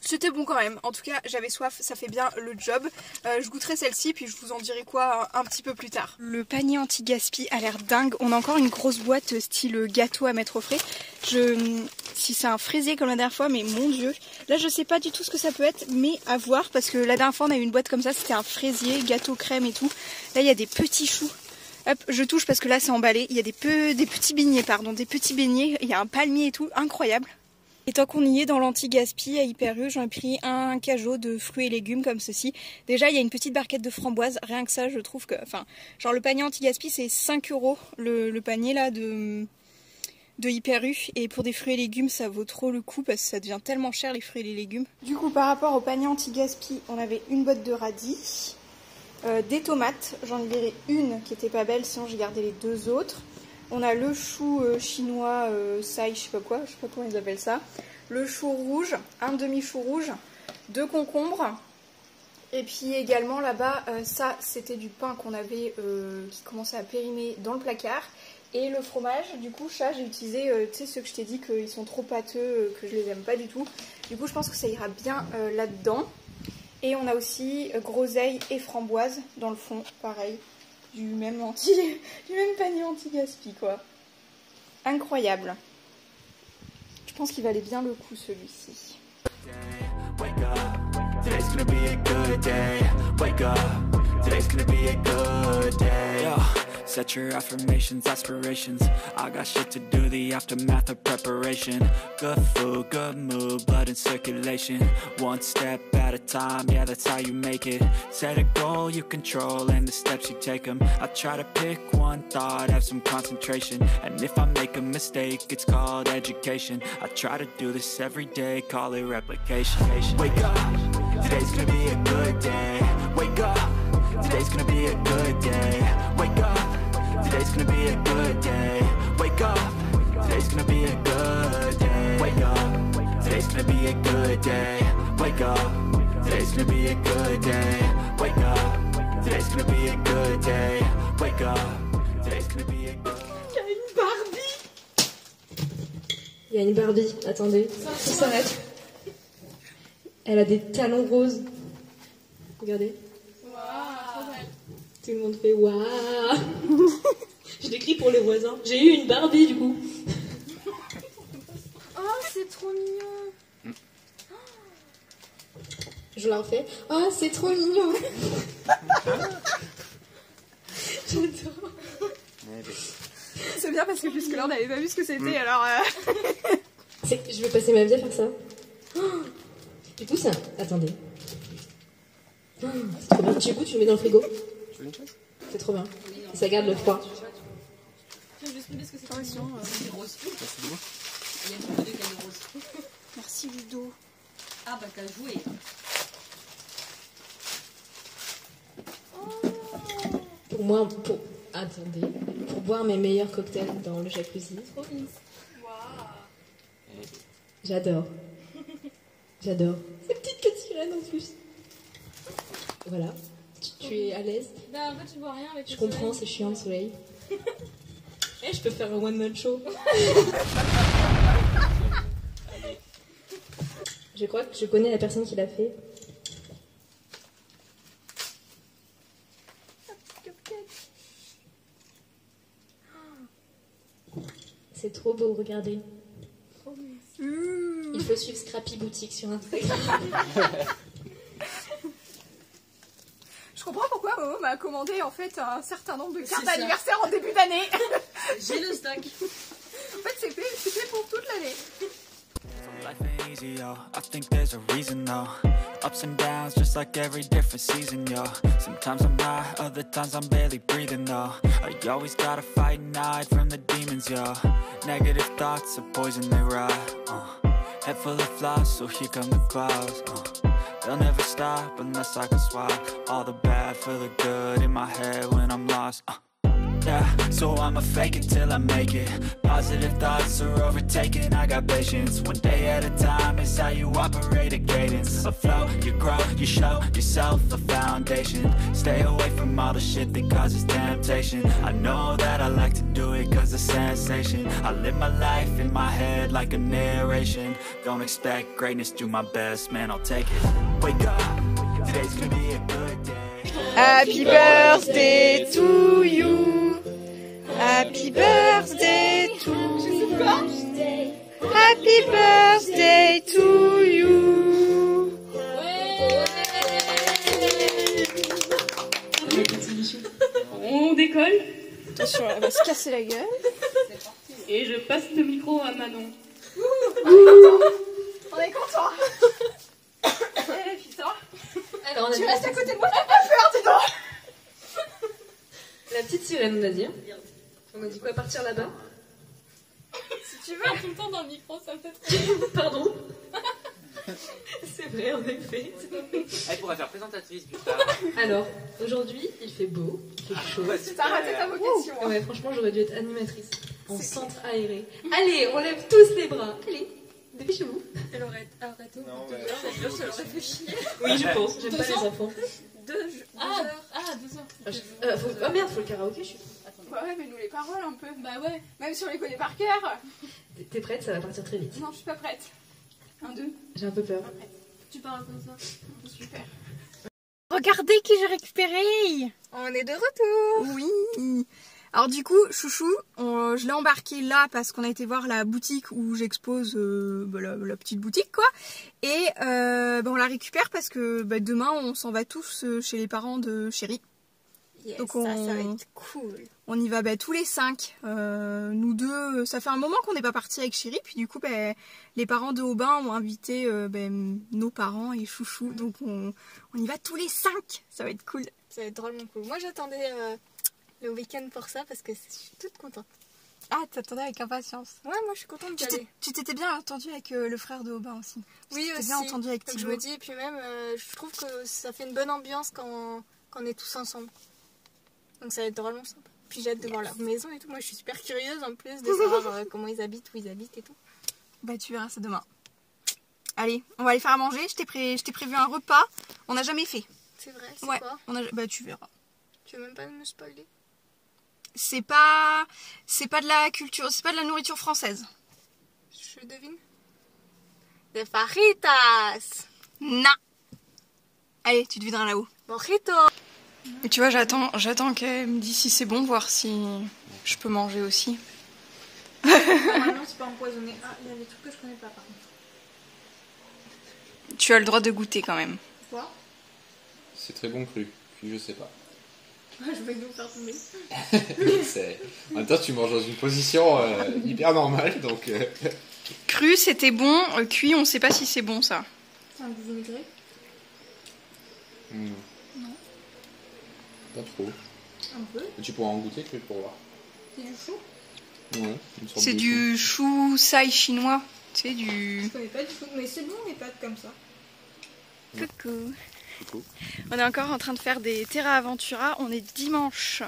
C'était bon quand même, en tout cas j'avais soif, ça fait bien le job. Je goûterai celle-ci puis je vous en dirai quoi un petit peu plus tard. Le panier anti-gaspi a l'air dingue, on a encore une grosse boîte style gâteau à mettre au frais. Si c'est un fraisier comme la dernière fois, mais mon dieu, là je sais pas du tout ce que ça peut être, mais à voir, parce que la dernière fois on a eu une boîte comme ça, c'était un fraisier, gâteau crème et tout. Là il y a des petits choux. Hop, je touche parce que là c'est emballé, il y a des petits beignets, il y a un palmier et tout, incroyable. Et tant qu'on y est dans l'anti-gaspi à Hyper U, j'en ai pris un cajot de fruits et légumes comme ceci. Déjà il y a une petite barquette de framboises, rien que ça je trouve que, enfin, genre le panier anti-gaspi c'est 5 € le panier là de Hyper U, et pour des fruits et légumes ça vaut trop le coup parce que ça devient tellement cher les fruits et les légumes. Du coup par rapport au panier anti-gaspi, on avait une boîte de radis, des tomates, j'en ai viré une qui était pas belle, sinon j'ai gardé les 2 autres. On a le chou chinois, sai, je sais pas comment ils appellent ça. Le chou rouge, un demi-chou rouge, 2 concombres. Et puis également là-bas, ça c'était du pain qu'on avait qui commençait à périmer dans le placard. Et le fromage, du coup, ça j'ai utilisé, tu sais, ceux que je t'ai dit qu'ils sont trop pâteux, que je les aime pas du tout. Du coup, je pense que ça ira bien là-dedans. Et on a aussi groseille et framboise dans le fond, pareil. Du même panier anti-gaspi quoi. Incroyable. Je pense qu'il valait bien le coup celui-ci. Wake up, today's gonna be a good day. Wake up, today's gonna be a good day. Set your affirmations, aspirations. I got shit to do, the aftermath of preparation. Good food, good mood, blood in circulation. One step at a time, yeah, that's how you make it. Set a goal you control and the steps you take them. I try to pick one thought, have some concentration. And if I make a mistake, it's called education. I try to do this every day, call it replication. Wake up, today's gonna be a good day. Wake up, today's gonna be a good day. Wake up, today's gonna be a good day. Wake up, today's gonna be a good day. Wake up, today's gonna be a good day. Wake up, today's gonna be a good day. Wake up, today's gonna be a good day. Wake up, today's gonna be a good day. Il y a une Barbie, attendez, ça s'arrête. Elle a des talons roses. Regardez. Tout le monde fait waouh. Je l'écris pour les voisins. J'ai eu une Barbie du coup. Oh, c'est trop mignon. Je la refais. Oh, c'est trop mignon. J'adore. C'est bien parce que jusque-là on n'avait pas vu ce que c'était alors. Je vais passer ma vie à faire ça. Oh, du coup, ça. Attendez. Oh, c'est trop bien. Du coup, tu le mets dans le frigo. Tu veux une chaise? C'est trop bien. Et ça garde le froid. Merci Ludo. Ah bah t'as joué. Pour moi, attendez. Pour boire mes meilleurs cocktails dans le jacuzzi. J'adore. J'adore. C'est petite que sirène en plus. Voilà. Tu es à l'aise? Ben en fait tu vois rien avec Je comprends, c'est chiant le soleil. Je peux faire un one-man show. Je crois que je connais la personne qui l'a fait. C'est trop beau, regardez. Il faut suivre Scrappy Boutique sur Instagram. Je comprends pourquoi Momo m'a commandé en fait un certain nombre de cartes d'anniversaire en début d'année. J'ai le stock. En fait c'était pour toute l'année. Life ain't easy, yo. I think there's a reason, though. Ups and downs, just like every different season, yo. Sometimes I'm high, other times I'm barely breathing, though. I always gotta fight and hide from the demons, yo. Negative thoughts are poison, they rot. Head full of flies, so here come the clouds. They'll never stop unless I can swap all the bad for the good in my head when I'm lost. Yeah, so I'ma fake it till I make it. Positive thoughts are overtaken, I got patience. One day at a time is how you operate a cadence. A flow, you grow, you show yourself a foundation. Stay away from all the shit that causes temptation. I know that I like to do it cause it's sensation. I live my life in my head like a narration. Don't expect greatness, do my best, man, I'll take it. Wake up, today's gonna be a good day. Happy birthday to you. Happy birthday to you. Happy birthday to you. On décolle. Attention, elle va se casser la gueule. Et je passe le micro à Manon. On est content. Eh putain. Alors, on a Tu restes à côté de moi, t'as pas peur, dis donc. la petite sirène, on a dit. On a dit quoi, partir là-bas? Si tu veux tout le temps dans le micro, ça me fait Pardon. C'est vrai, en effet. Elle pourrait faire présentatrice plus tard. Alors, aujourd'hui, il fait beau, il fait chaud. T'as raté ta vocation. Ouais, franchement, j'aurais dû être animatrice en centre aéré. Allez, on lève tous les bras. Allez, dépêchez-vous. Elle aurait arrêté au bout de 2 heures, elle aurait fait chier. Oui, je pense. J'aime pas 2 les ans. enfants. 2 heures. Oh merde, faut le karaoké, je suis. Ouais, mais nous les paroles un peu. Bah ouais. Même si on les connaît par cœur. T'es prête? Ça va partir très vite. Non, je suis pas prête. 1, 2. J'ai un peu peur. Tu parles comme ça. Super. Regardez qui j'ai récupéré. On est de retour. Oui. Alors du coup, Chouchou, je l'ai embarqué là parce qu'on a été voir la boutique où j'expose la petite boutique quoi. Et on la récupère parce que demain on s'en va tous chez les parents de Chéri. Yes, Donc ça va être cool. On y va tous les 5. Nous deux, ça fait un moment qu'on n'est pas partis avec Chéri. Puis du coup, les parents de Aubin ont invité nos parents et Chouchou. Donc on y va tous les 5. Ça va être cool. Ça va être drôlement cool. Moi j'attendais le week-end pour ça parce que je suis toute contente. Ah, t'attendais avec impatience. Ouais, moi je suis contente d'y aller. Tu t'étais bien entendu avec le frère de Aubin aussi. Oui, aussi. Bien entendu avec Comme Thibaut. je me dis, et puis même, je trouve que ça fait une bonne ambiance quand on est tous ensemble. Donc ça va être drôlement sympa. Puis j'ai hâte de voir leur maison et tout. Moi je suis super curieuse en plus de savoir comment ils habitent, où ils habitent et tout. Bah tu verras, c'est demain. Allez, on va aller faire à manger. Je t'ai prévu un repas. On n'a jamais fait. C'est vrai, c'est ouais, quoi? Bah tu verras. Tu veux même pas me spoiler? C'est pas de la culture, c'est pas de la nourriture française. Je devine. Des fajitas. Non. Allez, tu devineras là-haut. Mojito. Et tu vois, j'attends qu'elle me dise si c'est bon, voir si je peux manger aussi. Normalement, c'est pas empoisonné. Ah, il y a des trucs que je connais pas par contre. Tu as le droit de goûter quand même. Quoi? C'est très bon cru, puis je sais pas. Je vais nous faire tomber. En même temps, tu manges dans une position hyper normale, donc... Cru, c'était bon. Cuit, on sait pas si c'est bon, ça. C'est un goût vinaigré? Non. Pas trop. Un peu. Mais tu pourras en goûter cru pour voir. C'est du chou? Ouais, une sorte C'est de du chou sai chinois. Tu sais, du... Je connais pas du tout, mais c'est bon les pâtes comme ça. Coucou. Coucou. On est encore en train de faire des Terra Aventura. On est dimanche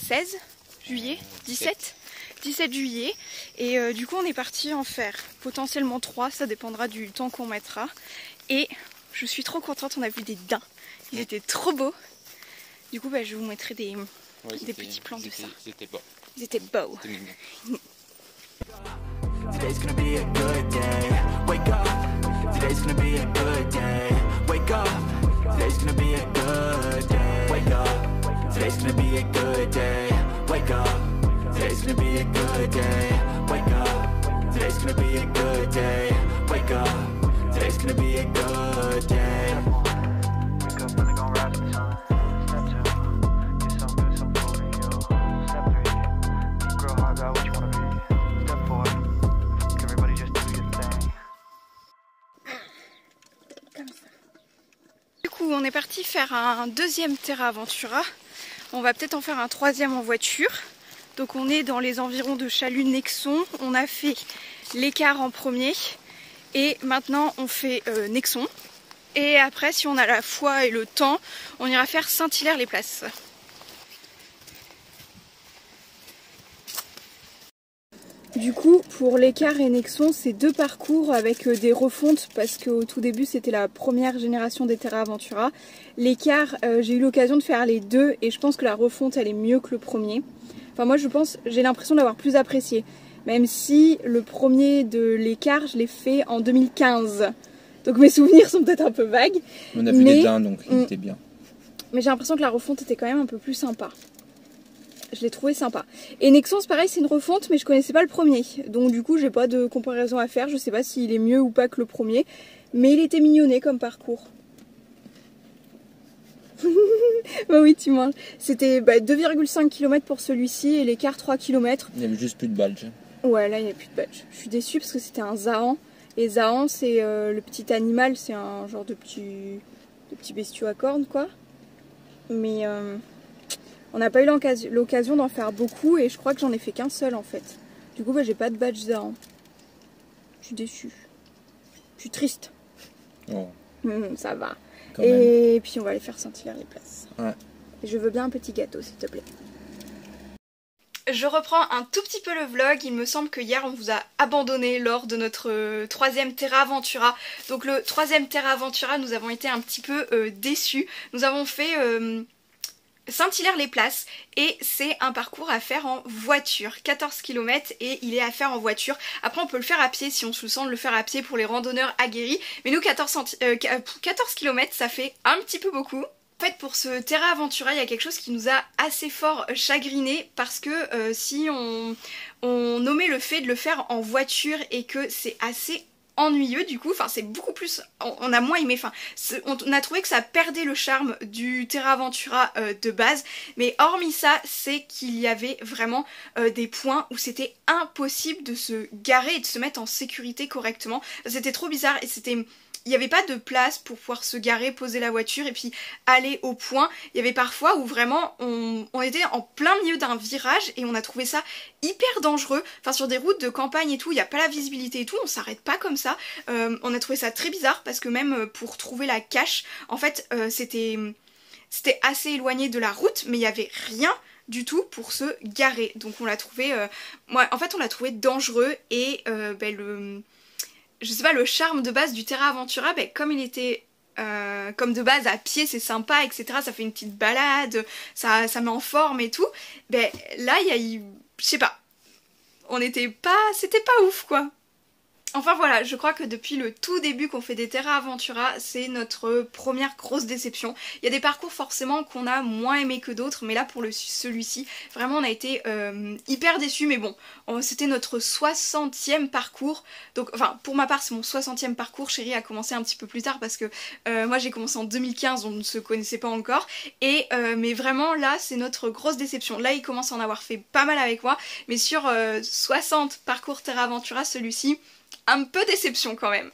16 juillet, 17 juillet. Et du coup, on est parti en faire potentiellement 3. Ça dépendra du temps qu'on mettra. Et je suis trop contente. On a vu des daims. Ils étaient trop beaux. Du coup, je vous mettrai des petits plans de ça. Ils étaient beaux. Ils étaient beaux. Today's gonna be a good day. Wake up. Today's gonna be a good day. Wake up. Today's gonna be a good day. Wake up. Today's gonna be a good day. Wake up. Today's gonna be a good day. Wake up. Today's gonna be a good day. Wake up. Today's gonna be a good day. Wake up, really gonna rise with the sun. Step 2, get some good, some food in you. Step 3, think real hard about what you wanna be. Step 4, everybody just do your thing. Du coup, on est parti faire un deuxième Terra Aventura. On va peut-être en faire un troisième en voiture. Donc on est dans les environs de Chalut-Nexon. On a fait l'écart en premier. Et maintenant on fait Nexon. Et après, si on a la foi et le temps, on ira faire Saint-Hilaire-les-Places. Du coup, pour l'écart et Nexon, c'est 2 parcours avec des refontes parce qu'au tout début, c'était la première génération des Terra Aventura. L'écart, j'ai eu l'occasion de faire les 2 et je pense que la refonte, elle est mieux que le premier. Enfin, moi, j'ai l'impression d'avoir plus apprécié. Même si le premier de l'écart, je l'ai fait en 2015. Donc mes souvenirs sont peut-être un peu vagues. On a vu les daims, donc il était bien. Mais j'ai l'impression que la refonte était quand même un peu plus sympa. Je l'ai trouvé sympa. Et Nexon, c'est pareil, c'est une refonte, mais je connaissais pas le premier. Donc du coup, j'ai pas de comparaison à faire. Je sais pas s'il est mieux ou pas que le premier. Mais il était mignonné comme parcours. Bah oui, tu manges. C'était 2,5 km pour celui-ci et l'écart 3 km. Il n'y avait juste plus de badge. Ouais, là il n'y a plus de badge. Je suis déçue parce que c'était un Zahan. Et Zahan, c'est le petit animal, c'est un genre de petit bestiau à cornes, quoi. Mais on n'a pas eu l'occasion d'en faire beaucoup et je crois que j'en ai fait qu'un seul en fait. Du coup, j'ai pas de badge Zahan. Je suis déçue. Je suis triste. Oh. Ça va. Quand Et même. puis on va aller faire Saint-Hilaire-les-Places. Ouais. Et je veux bien un petit gâteau, s'il te plaît. Je reprends un tout petit peu le vlog. Il me semble que hier on vous a abandonné lors de notre troisième Terra Aventura. Donc le troisième Terra Aventura, nous avons été un petit peu déçus. Nous avons fait Saint-Hilaire-les-Places et c'est un parcours à faire en voiture. 14 km et il est à faire en voiture. Après on peut le faire à pied si on se sent de le faire à pied pour les randonneurs aguerris. Mais nous 14 km ça fait un petit peu beaucoup. En fait, pour ce Terra Aventura, il y a quelque chose qui nous a assez fort chagriné parce que si on omet le fait de le faire en voiture et que c'est assez ennuyeux du coup, enfin c'est beaucoup plus, on a moins aimé, enfin on a trouvé que ça perdait le charme du Terra Aventura de base, mais hormis ça c'est qu'il y avait vraiment des points où c'était impossible de se garer et de se mettre en sécurité correctement, c'était trop bizarre et il n'y avait pas de place pour pouvoir se garer, poser la voiture et puis aller au point. Il y avait parfois où vraiment on était en plein milieu d'un virage et on a trouvé ça hyper dangereux. Enfin sur des routes de campagne et tout, il n'y a pas la visibilité et tout, on s'arrête pas comme ça. On a trouvé ça très bizarre parce que même pour trouver la cache, en fait c'était assez éloigné de la route mais il n'y avait rien du tout pour se garer. Donc on l'a trouvé, on l'a trouvé dangereux et je sais pas, le charme de base du Terra Aventura, comme il était comme de base à pied c'est sympa etc, ça fait une petite balade, ça met en forme et tout, là je sais pas, c'était pas ouf quoi. Enfin voilà, je crois que depuis le tout début qu'on fait des Terra Aventura, c'est notre première grosse déception. Il y a des parcours forcément qu'on a moins aimé que d'autres, mais là pour celui-ci, vraiment on a été hyper déçus, mais bon, c'était notre 60e parcours, donc enfin pour ma part c'est mon 60e parcours, Chérie a commencé un petit peu plus tard parce que moi j'ai commencé en 2015, on ne se connaissait pas encore, et mais vraiment là c'est notre grosse déception. Là il commence à en avoir fait pas mal avec moi, mais sur 60 parcours Terra Aventura, celui-ci, un peu déception quand même.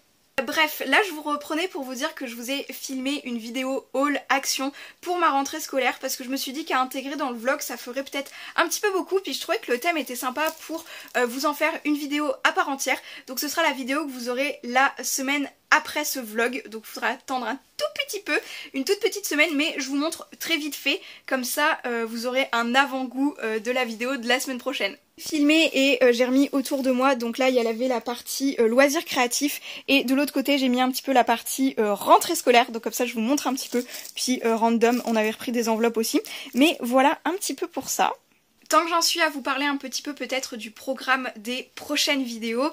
Bref, là je vous reprenais pour vous dire que je vous ai filmé une vidéo haul action pour ma rentrée scolaire parce que je me suis dit qu'à intégrer dans le vlog ça ferait peut-être un petit peu beaucoup, puis je trouvais que le thème était sympa pour vous en faire une vidéo à part entière. Donc ce sera la vidéo que vous aurez la semaine après ce vlog, donc il faudra attendre un tout petit peu, une toute petite semaine, mais je vous montre très vite fait, comme ça vous aurez un avant-goût de la vidéo de la semaine prochaine. Filmé et j'ai remis autour de moi, donc là il y avait la partie loisirs créatifs et de l'autre côté j'ai mis un petit peu la partie rentrée scolaire, donc comme ça je vous montre un petit peu, puis random, on avait repris des enveloppes aussi, mais voilà un petit peu pour ça. Tant que j'en suis à vous parler un petit peu peut-être du programme des prochaines vidéos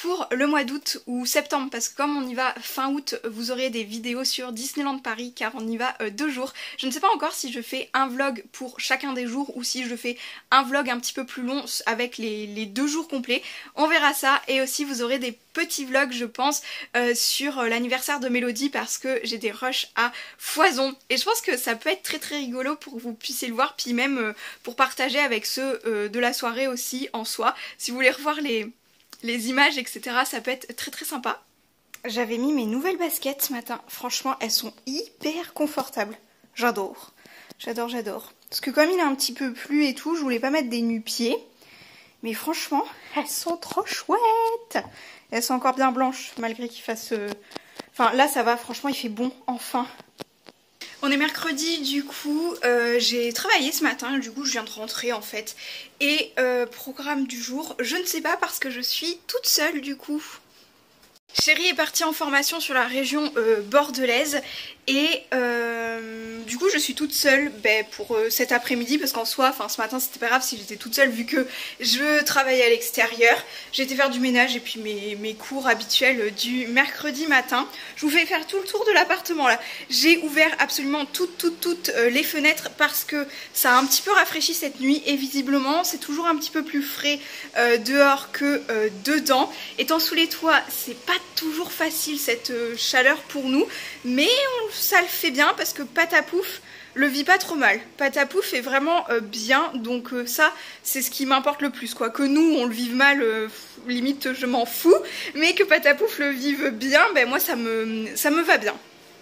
pour le mois d'août ou septembre, parce que comme on y va fin août, vous aurez des vidéos sur Disneyland Paris car on y va 2 jours. Je ne sais pas encore si je fais un vlog pour chacun des jours ou si je fais un vlog un petit peu plus long avec les 2 jours complets. On verra ça, et aussi vous aurez des petits vlogs je pense sur l'anniversaire de Mélodie parce que j'ai des rushs à foison et je pense que ça peut être très rigolo pour que vous puissiez le voir, puis même pour partager avec ceux de la soirée aussi en soi. Si vous voulez revoir les images etc, ça peut être très sympa. J'avais mis mes nouvelles baskets ce matin, franchement elles sont hyper confortables, j'adore. Parce que comme il a un petit peu plu et tout, je voulais pas mettre des nu-pieds, mais franchement elles sont trop chouettes. Elles sont encore bien blanches malgré qu'il fasse... Enfin là ça va, franchement il fait bon enfin. On est mercredi du coup, j'ai travaillé ce matin, du coup je viens de rentrer en fait. Et programme du jour, je ne sais pas parce que je suis toute seule du coup. Chérie est partie en formation sur la région bordelaise et du coup je suis toute seule pour cet après-midi parce qu'en soi, ce matin c'était pas grave si j'étais toute seule vu que je travaillais à l'extérieur. J'ai été faire du ménage et puis mes cours habituels du mercredi matin. Je vous fais faire tout le tour de l'appartement là. J'ai ouvert absolument toutes les fenêtres parce que ça a un petit peu rafraîchi cette nuit et visiblement c'est toujours un petit peu plus frais dehors que dedans. Étant sous les toits, c'est pas toujours facile cette chaleur pour nous, mais ça le fait bien parce que Patapouf le vit pas trop mal. Patapouf est vraiment bien, donc ça c'est ce qui m'importe le plus quoi. Que nous on le vive mal, limite je m'en fous, mais que Patapouf le vive bien, moi ça me va bien.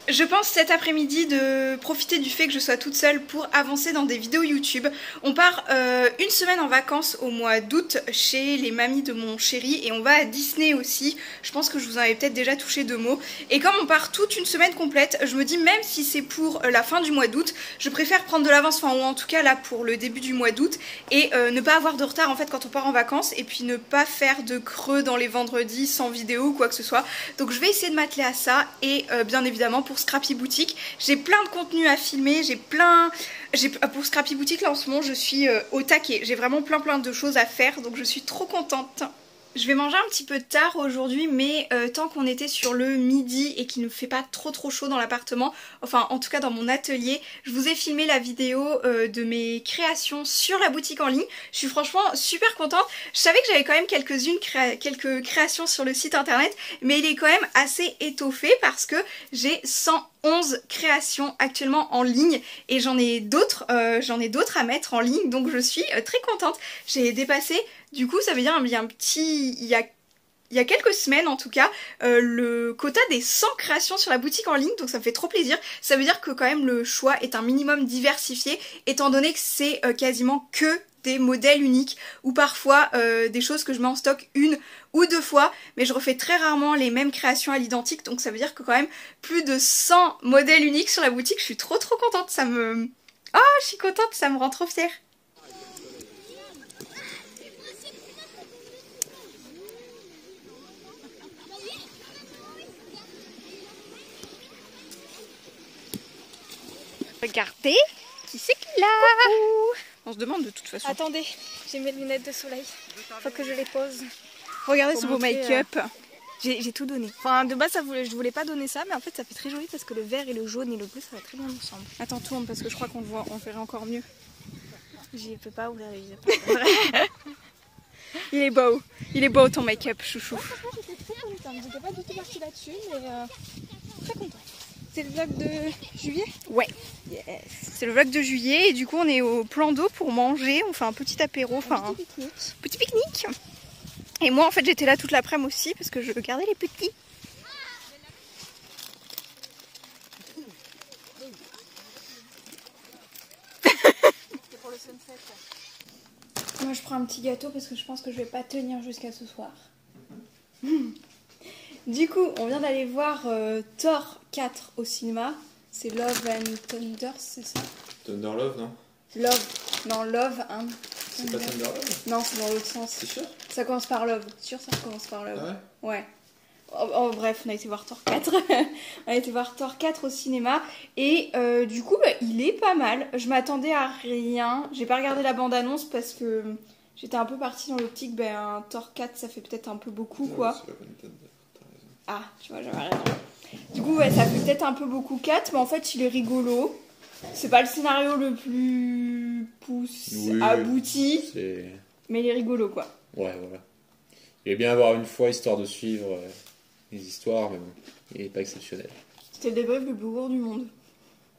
Je pense cet après-midi de profiter du fait que je sois toute seule pour avancer dans des vidéos YouTube. On part une semaine en vacances au mois d'août chez les mamies de mon chéri et on va à Disney aussi. Je pense que je vous en avais peut-être déjà touché 2 mots. Et comme on part toute une semaine complète, je me dis même si c'est pour la fin du mois d'août, je préfère prendre de l'avance, ou en tout cas là pour le début du mois d'août, et ne pas avoir de retard en fait quand on part en vacances, et puis ne pas faire de creux dans les vendredis sans vidéo ou quoi que ce soit. Donc je vais essayer de m'atteler à ça et bien évidemment pour Scrappy Boutique, j'ai plein de contenu à filmer, pour Scrappy Boutique là en ce moment je suis au taquet, j'ai vraiment plein de choses à faire donc je suis trop contente. Je vais manger un petit peu tard aujourd'hui, mais tant qu'on était sur le midi et qu'il ne fait pas trop chaud dans l'appartement, enfin en tout cas dans mon atelier, je vous ai filmé la vidéo de mes créations sur la boutique en ligne. Je suis franchement super contente. Je savais que j'avais quand même quelques créations sur le site internet, mais il est quand même assez étoffé parce que j'ai 111 créations actuellement en ligne et j'en ai d'autres à mettre en ligne, donc je suis très contente. J'ai dépassé, du coup ça veut dire il y a quelques semaines en tout cas, le quota des 100 créations sur la boutique en ligne, donc ça me fait trop plaisir. Ça veut dire que quand même le choix est un minimum diversifié, étant donné que c'est quasiment que des modèles uniques ou parfois des choses que je mets en stock une ou deux fois, mais je refais très rarement les mêmes créations à l'identique, donc ça veut dire que quand même plus de 100 modèles uniques sur la boutique. Je suis trop contente, ça me... Oh, je suis contente, ça me rend trop fière. Regardez, qui c'est qui est là? Coucou. On se demande de toute façon. Attendez, j'ai mes lunettes de soleil. Faut que je les pose. Regardez ce beau make-up. J'ai tout donné. Enfin, de base, je voulais pas donner ça, mais en fait, ça fait très joli parce que le vert et le jaune et le bleu, ça va très bien ensemble. Attends, tourne parce que je crois qu'on le voit, on verrait encore mieux. J'y peux pas ouvrir les yeux. Il est beau ton make-up, chouchou. Franchement, j'étais très contente. J'étais pas du tout partie là-dessus, mais très contente. C'est le vlog de juillet? Ouais. Yes. C'est le vlog de juillet et du coup on est au plan d'eau pour manger, on fait un petit apéro, enfin un petit pique-nique. Et moi en fait j'étais là toute l'après-midi aussi parce que je regardais les petits. Pour le sunset. Moi je prends un petit gâteau parce que je pense que je vais pas tenir jusqu'à ce soir. Du coup, on vient d'aller voir Thor 4 au cinéma. C'est Love and Thunder, c'est ça? Thunder Love, non? Love and... C'est pas Thunder Love? Non, c'est dans l'autre sens. C'est sûr? Ça commence par Love. Sûr, ça commence par Love. Ah ouais? Ouais. Oh, bref, on a été voir Thor 4. On a été voir Thor 4 au cinéma. Et du coup, il est pas mal. Je m'attendais à rien. J'ai pas regardé la bande-annonce parce que j'étais un peu partie dans l'optique, Thor 4, ça fait peut-être un peu beaucoup, quoi. Ah, tu vois, j'avais raison. Du coup, ouais, ça fait peut-être un peu beaucoup 4, mais en fait, il est rigolo. C'est pas le scénario le plus abouti, mais il est rigolo, quoi. Ouais, voilà. Il est bien avoir une fois, histoire de suivre les histoires, mais bon, il est pas exceptionnel. C'était le débrief le plus court du monde.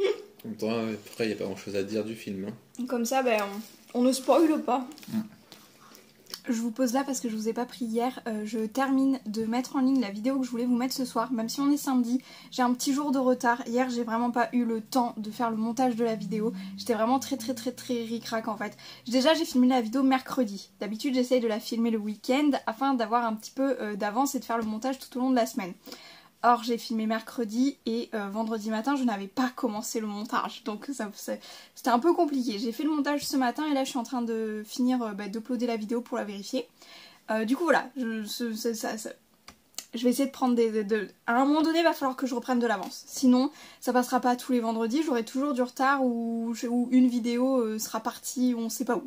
En même temps, après, il n'y a pas grand-chose à dire du film. Hein. Comme ça, on ne spoile pas. Je vous pose là parce que je vous ai pas pris hier. Je termine de mettre en ligne la vidéo que je voulais vous mettre ce soir. Même si on est samedi, j'ai un petit jour de retard. Hier, j'ai vraiment pas eu le temps de faire le montage de la vidéo. J'étais vraiment très ric-rac en fait. Déjà, j'ai filmé la vidéo mercredi. D'habitude, j'essaye de la filmer le week-end afin d'avoir un petit peu d'avance et de faire le montage tout au long de la semaine. Or, j'ai filmé mercredi et vendredi matin, je n'avais pas commencé le montage. Donc, c'était un peu compliqué. J'ai fait le montage ce matin et là, je suis en train de finir d'uploader la vidéo pour la vérifier. Du coup, voilà. Je vais essayer de prendre à un moment donné, il va falloir que je reprenne de l'avance. Sinon, ça passera pas tous les vendredis. J'aurai toujours du retard ou une vidéo sera partie on sait pas où.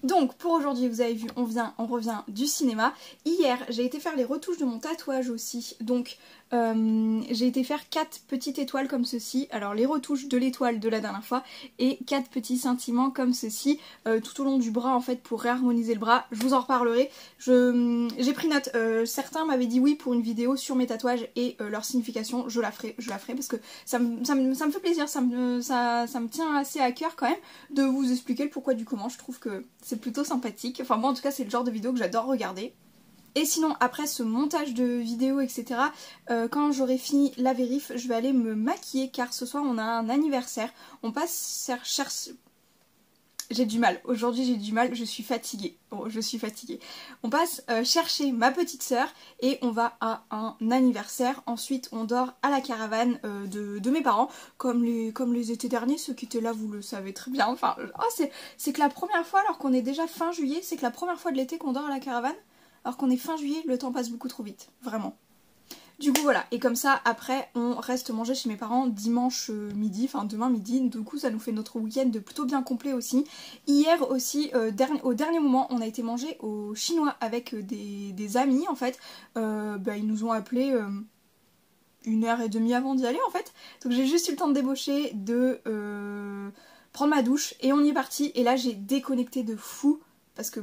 Donc pour aujourd'hui, vous avez vu, on revient du cinéma. Hier, j'ai été faire les retouches de mon tatouage aussi. Donc j'ai été faire 4 petites étoiles comme ceci. Alors les retouches de l'étoile de la dernière fois et 4 petits scintillements comme ceci tout au long du bras en fait pour réharmoniser le bras. Je vous en reparlerai. J'ai pris note. Certains m'avaient dit oui pour une vidéo sur mes tatouages et leur signification. Je la ferai parce que ça me fait plaisir. Ça me tient assez à cœur quand même de vous expliquer le pourquoi du comment. Je trouve que c'est plutôt sympathique. Enfin moi en tout cas c'est le genre de vidéo que j'adore regarder. Et sinon après ce montage de vidéo etc, quand j'aurai fini la vérif, je vais aller me maquiller car ce soir on a un anniversaire. On passe chercher... J'ai du mal, aujourd'hui j'ai du mal, je suis fatiguée. Bon, je suis fatiguée. On passe chercher ma petite sœur et on va à un anniversaire. Ensuite on dort à la caravane de mes parents, comme les étés derniers, ceux qui étaient là vous le savez très bien. Enfin, c'est que la première fois, alors qu'on est déjà fin juillet, c'est que la première fois de l'été qu'on dort à la caravane, alors qu'on est fin juillet, le temps passe beaucoup trop vite, vraiment. Du coup voilà, et comme ça après on reste manger chez mes parents dimanche midi, enfin demain midi, du coup ça nous fait notre week-end plutôt bien complet aussi. Hier aussi, au dernier moment, on a été manger au chinois avec des amis en fait. Ils nous ont appelé 1h30 avant d'y aller en fait. Donc j'ai juste eu le temps de débaucher, de prendre ma douche et on y est parti. Et là j'ai déconnecté de fou parce que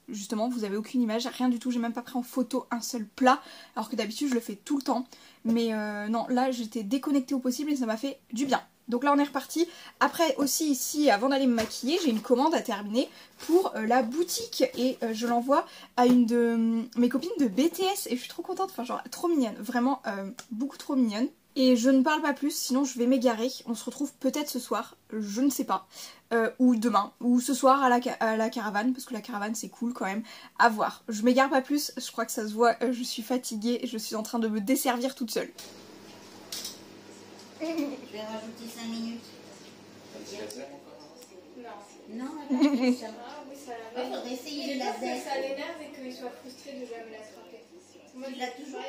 justement vous avez aucune image, rien du tout, j'ai même pas pris en photo un seul plat alors que d'habitude je le fais tout le temps. Mais non, là j'étais déconnectée au possible et ça m'a fait du bien. Donc là on est reparti. Après aussi ici, avant d'aller me maquiller, j'ai une commande à terminer pour la boutique et je l'envoie à une de mes copines de BTS et je suis trop contente, enfin genre trop mignonne, vraiment beaucoup trop mignonne. Et je ne parle pas plus, sinon je vais m'égarer. On se retrouve peut-être ce soir, je ne sais pas. Ou demain, ou ce soir à la caravane, parce que la caravane c'est cool quand même. À voir. Je m'égare pas plus, je crois que ça se voit, je suis fatiguée et je suis en train de me desservir toute seule. Je vais rajouter 5 minutes. Non. Non, ça. Oui, ça Il faudrait essayer de la zeste. Ça l'énerve et qu'il soit frustré de jamais la frapper. Moi, je l'ai toujours.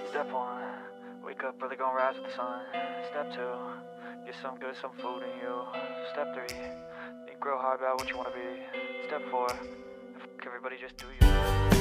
Step 1, wake up early, gonna rise with the sun. Step 2, get some good, some food in you. Step 3, think real hard about what you wanna be. Step 4, everybody just do you.